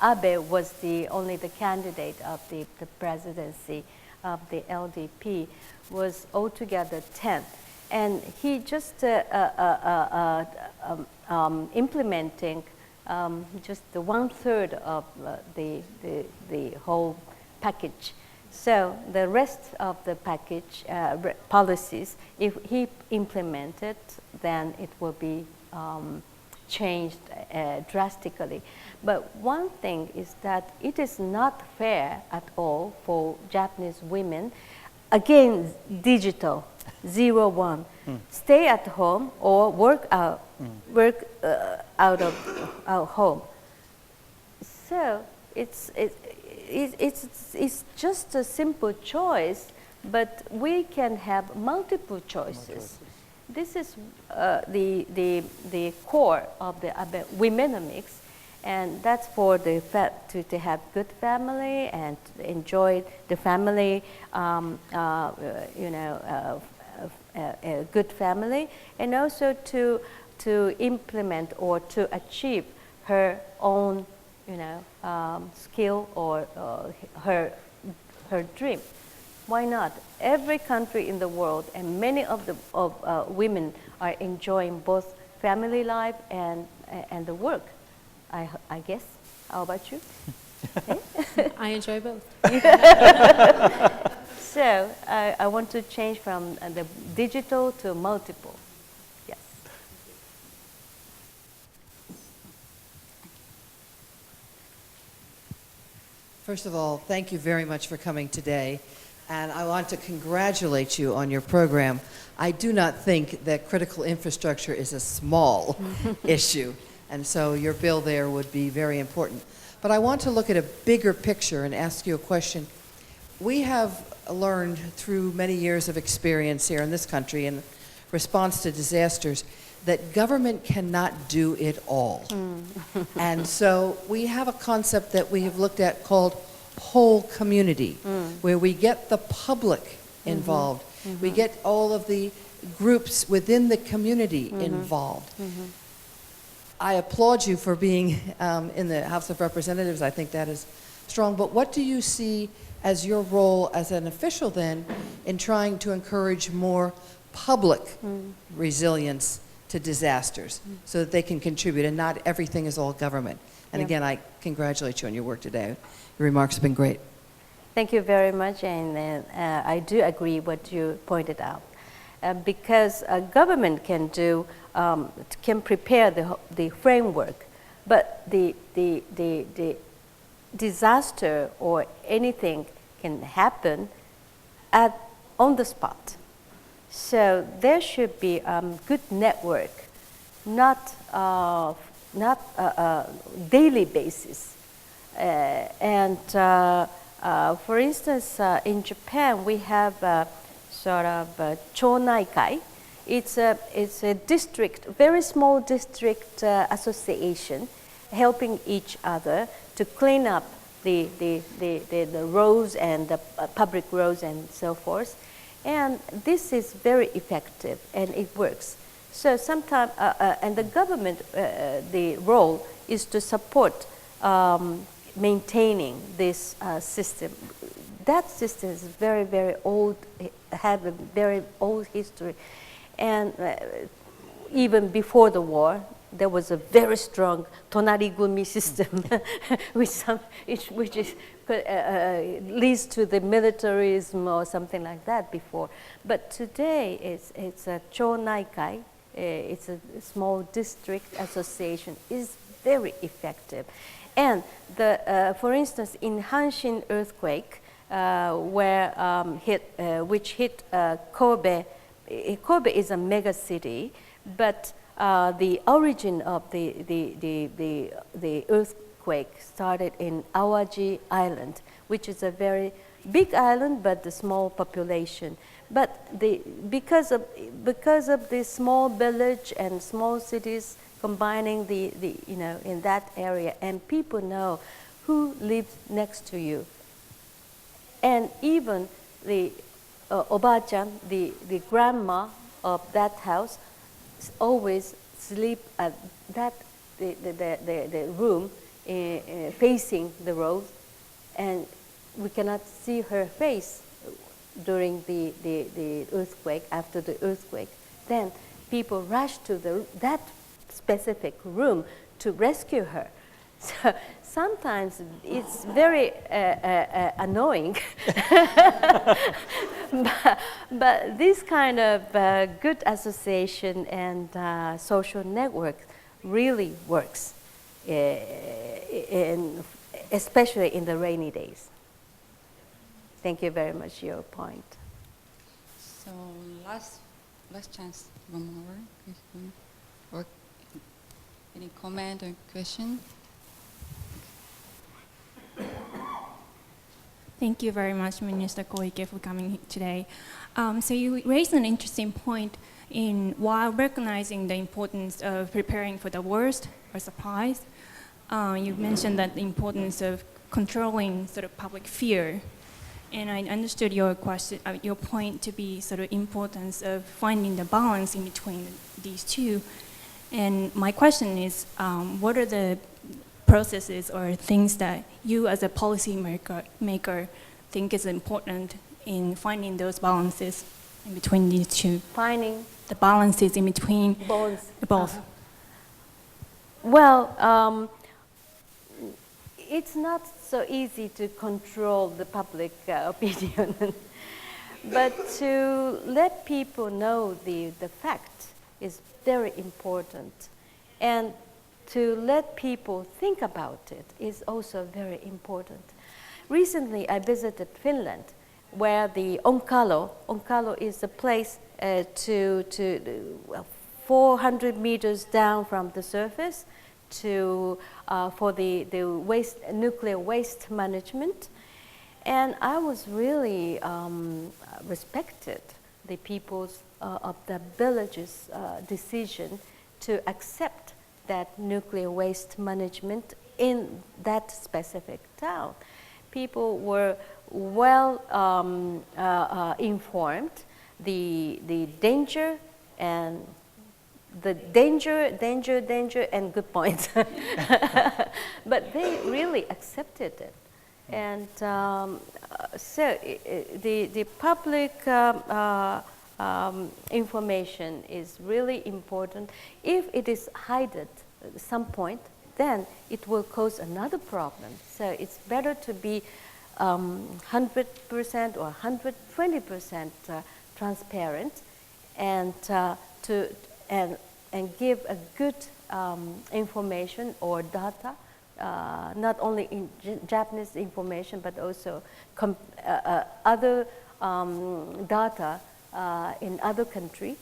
Abe was only the candidate of the presidency of the LDP, was altogether 10. And he just implementing just the 1/3 of the whole package. So the rest of the package policies, if he implemented, then it will be changed drastically. But one thing is that it is not fair at all for Japanese women, again, digital, 0-1, stay at home or work out of home. So it's just a simple choice, but we can have multiple choices. This is the core of the Womenomics, and that's for to have good family and enjoy the family, a good family, and also to implement or to achieve her own, skill or her dream. Why not? Every country in the world and many of the women are enjoying both family life and the work. I guess. How about you?
I enjoy both.
So I want to change from the digital to multiple. Yes.
First of all, thank you very much for coming today. And I want to congratulate you on your program. I do not think that critical infrastructure is a small issue. And so your bill there would be very important. But I want to look at a bigger picture and ask you a question. We have learned through many years of experience here in this country in response to disasters that government cannot do it all. And so we have a concept that we have looked at called whole community, where we get the public involved. We get all of the groups within the community involved. I applaud you for being in the House of Representatives. I think that is strong. But what do you see as your role as an official then in trying to encourage more public resilience to disasters so that they can contribute and not everything is all government? And again, I congratulate you on your work today. Your remarks have been great.
Thank you very much, and I do agree what you pointed out. Because government can prepare the framework, but the disaster or anything can happen on the spot. So there should be good network, not daily basis. For instance, in Japan, we have sort of chonaikai. It's a district, very small district association, helping each other to clean up the roads and the public roads and so forth. And this is very effective and it works. So sometimes, and the government, the role is to support maintaining this system. That system is very, very old, have a very old history. And even before the war, there was a very strong tonarigumi system, which leads to the militarism or something like that before. But today, it's a chonaikai, it's a small district association, is very effective. And for instance, in Hanshin earthquake, which hit Kobe. Kobe is a mega city, but the origin of the earthquake started in Awaji Island, which is a very big island but a small population. But because of the small village and small cities combining in that area, and people know who lives next to you, and even the Oba-chan, the grandma of that house, always sleep at the room facing the road, and we cannot see her face during the earthquake, after the earthquake. Then people rush to that specific room to rescue her. So sometimes it's very annoying, but this kind of good association and social network really works, especially in the rainy days. Thank you very much for your point.
So last chance, one more question. Or any comment or question?
Thank you very much, Minister Koike, for coming today. So you raised an interesting point in while recognizing the importance of preparing for the worst or surprise. You mentioned that the importance of controlling sort of public fear. And I understood your question, your point to be sort of importance of finding the balance in between these two. And my question is, what are the processes or things that you as a policy maker think is important in finding those balances in between these two?
Finding
the balances in between
both. Well, it's not so easy to control the public opinion, but to let people know the fact is very important, and to let people think about it is also very important. Recently, I visited Finland, where the Onkalo is a place 400 meters down from the surface for the nuclear waste management. And I was really respected the people's of the village's decision to accept that nuclear waste management in that specific town. People were well informed the danger and the danger and good points. But they really accepted it. And so the public information is really important. If it is hidden at some point, then it will cause another problem. So it's better to be 100% or 120% transparent, and and give a good information or data, not only in Japanese information but also other data in other countries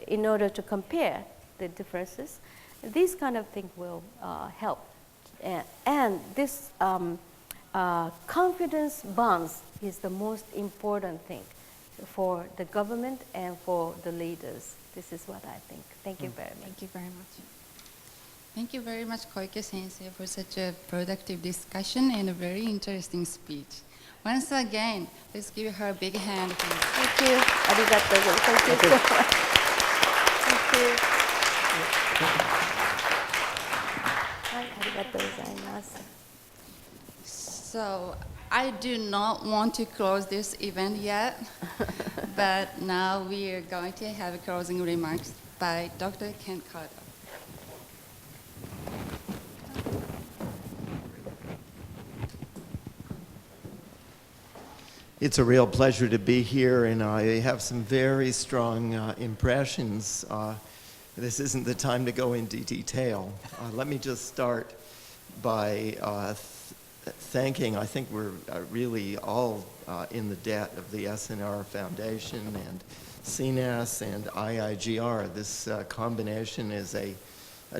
in order to compare the differences. These kind of things will help, and this confidence bonds is the most important thing for the government and for the leaders. This is what I think. Thank you very much.
Thank you very much.
Thank you very much, Koike Sensei, for such a productive discussion and a very interesting speech. Once again, let's give her a big hand.
Thank you. Arigatou. Thank you so much. Thank you. Arigatou gozaimasu.
So I do not want to close this event yet, but now we are going to have closing remarks by Dr. Kent Carter.
It's a real pleasure to be here, and I have some very strong impressions. This isn't the time to go into detail. Let me just start by thanking, I think we're really all in the debt of the SNR Foundation and CNAS and IIGR. This combination is a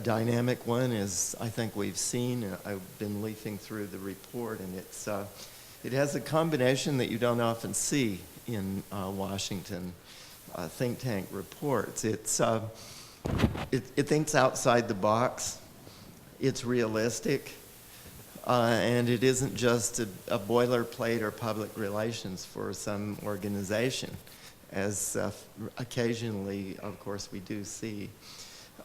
dynamic one, as I think we've seen. I've been leafing through the report, and it has a combination that you don't often see in Washington think tank reports. It thinks outside the box. It's realistic. And it isn't just a boilerplate or public relations for some organization, as occasionally, of course, we do see.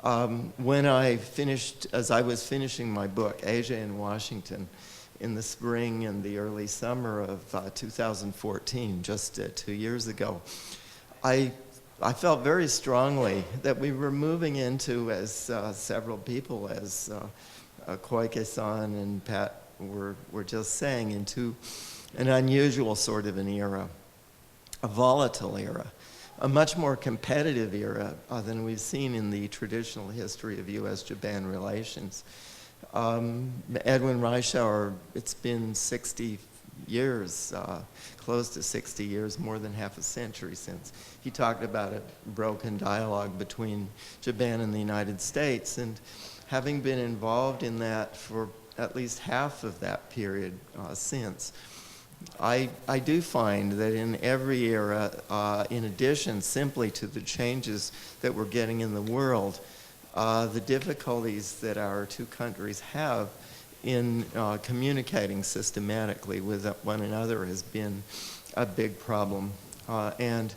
When I finished, as I was finishing my book, Asia in Washington, in the spring and the early summer of 2014, just 2 years ago, I felt very strongly that we were moving into, as several people, as Koike-san and Pat were just saying, into an unusual sort of an era, a volatile era, a much more competitive era than we've seen in the traditional history of U.S.-Japan relations. Edwin Reischauer, it's been 60 years, close to 60 years, more than half a century since he talked about a broken dialogue between Japan and the United States. And having been involved in that for at least half of that period since, I do find that in every era, in addition simply to the changes that we're getting in the world, the difficulties that our two countries have in communicating systematically with one another has been a big problem. And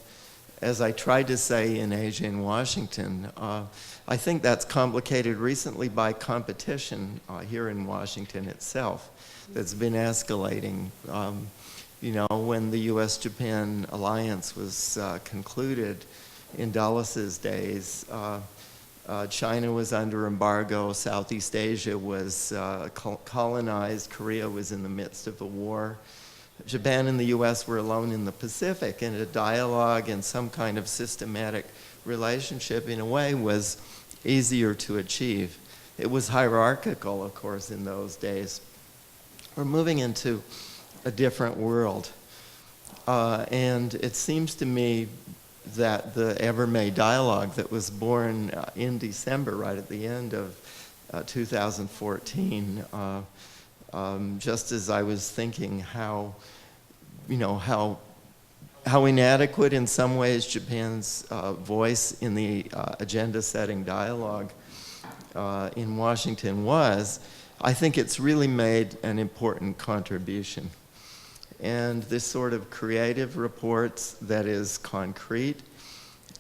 as I tried to say in Asia in Washington, I think that's complicated recently by competition here in Washington itself that's been escalating. You know, when the U.S.-Japan alliance was concluded in Dulles' days, China was under embargo, Southeast Asia was colonized, Korea was in the midst of a war. Japan and the U.S. were alone in the Pacific, and a dialogue and some kind of systematic relationship, in a way, was easier to achieve. It was hierarchical, of course, in those days. We're moving into a different world. And it seems to me that the Ever-May dialogue that was born in December, right at the end of 2014, just as I was thinking how inadequate in some ways Japan's voice in the agenda-setting dialogue in Washington was, I think it's really made an important contribution. And this sort of creative reports that is concrete,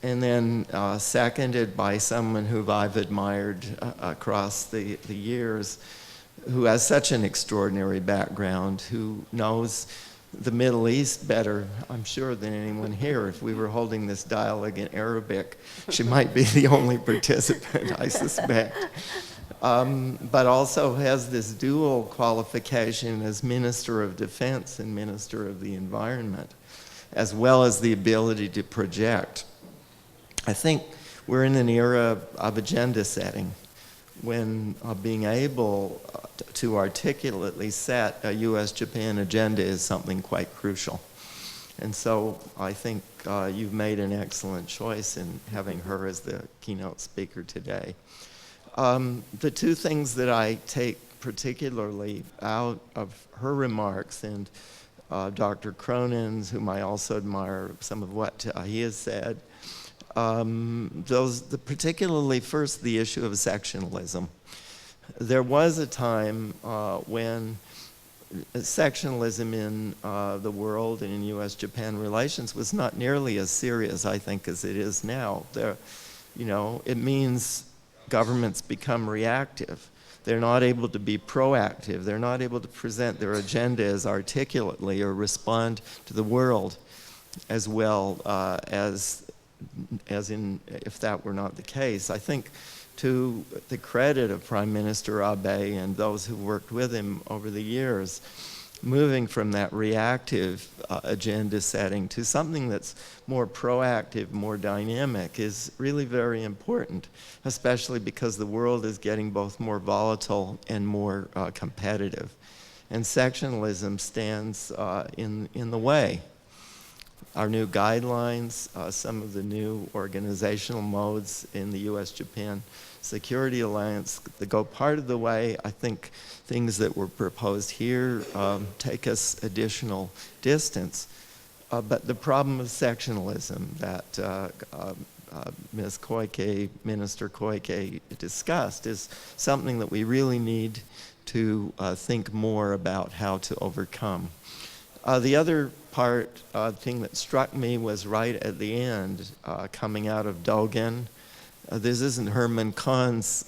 and then seconded by someone who I've admired across the years, who has such an extraordinary background, who knows the Middle East better, I'm sure, than anyone here. If we were holding this dialogue in Arabic, she might be the only participant, I suspect. But also has this dual qualification as Minister of Defense and Minister of the Environment, as well as the ability to project. I think we're in an era of agenda setting, when being able to articulately set a U.S.-Japan agenda is something quite crucial. And so I think you've made an excellent choice in having her as the keynote speaker today. The two things that I take particularly out of her remarks, and Dr. Cronin's, whom I also admire some of what he has said, particularly first the issue of sectionalism. There was a time when sectionalism in the world and in U.S.-Japan relations was not nearly as serious, I think, as it is now. It means governments become reactive. They're not able to be proactive. They're not able to present their agenda as articulately or respond to the world as well as in if that were not the case. I think to the credit of Prime Minister Abe and those who worked with him over the years, moving from that reactive agenda setting to something that's more proactive, more dynamic is really very important, especially because the world is getting both more volatile and more competitive. And sectionalism stands in the way. Our new guidelines, some of the new organizational modes in the U.S.-Japan Security Alliance that go part of the way. I think things that were proposed here take us additional distance. But the problem of sectionalism that Ms. Koike, Minister Koike discussed is something that we really need to think more about how to overcome. The other thing that struck me was right at the end, coming out of Dogen, This isn't Herman Kahn's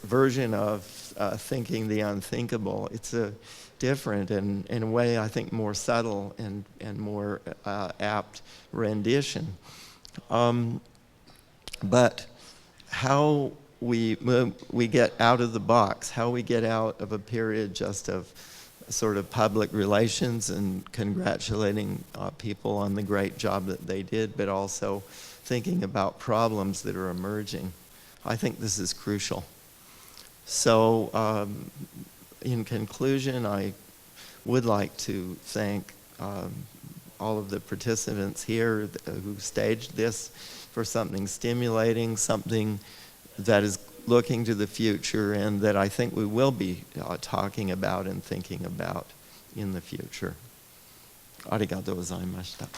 version of thinking the unthinkable. It's a different and, in a way, I think, more subtle and more apt rendition. But how we get out of the box, how we get out of a period just of sort of public relations and congratulating people on the great job that they did, but also thinking about problems that are emerging. I think this is crucial. So in conclusion, I would like to thank all of the participants here who staged this for something stimulating, something that is looking to the future and that I think we will be talking about and thinking about in the future. Arigatou gozaimashita.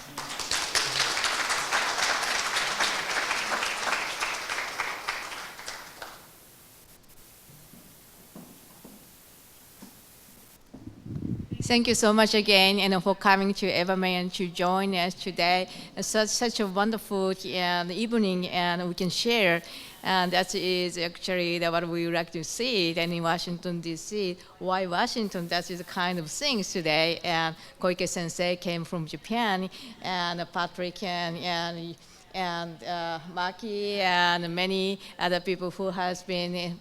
Thank you so much again, and for coming to Everman and to join us today. It's such a wonderful evening, and we can share. And that is actually what we would like to see in Washington, D.C. Why Washington? That is the kind of things today. And Koike Sensei came from Japan, and Patrick and Maki and many other people who has been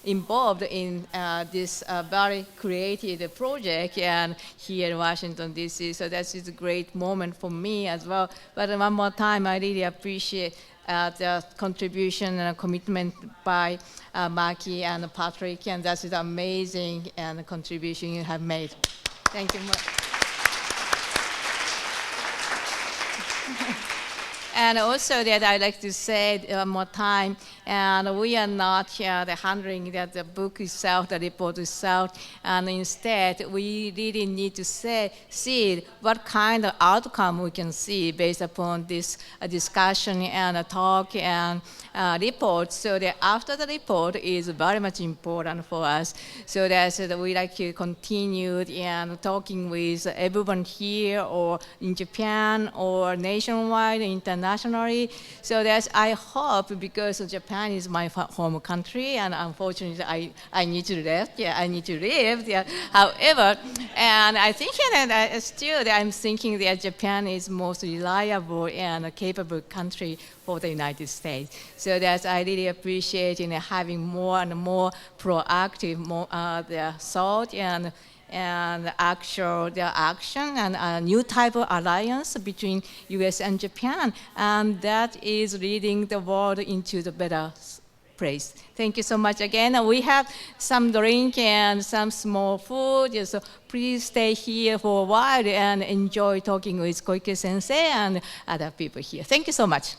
involved in this very creative project and here in Washington, D.C. So that is a great moment for me as well. But one more time, I really appreciate the contribution and commitment by Maki and Patrick, and that is amazing and contribution you have made. Thank you much. And also that I'd like to say one more time, and we are not handling that the book itself, the report itself, and instead we really need to see what kind of outcome we can see based upon this discussion and a talk and report. So that after the report is very much important for us. So that we like to continue and talking with everyone here or in Japan or nationwide, internationally. So that I hope, because Japan is my home country, and unfortunately I need to leave. I need to leave. However, and I think that still I'm thinking that Japan is most reliable and capable country for the United States. So that I really appreciate having more and more proactive, the thought and actual action and a new type of alliance between U.S. and Japan, and that is leading the world into the better place. Thank you so much again. We have some drink and some small food, so please stay here for a while and enjoy talking with Koike Sensei and other people here. Thank you so much.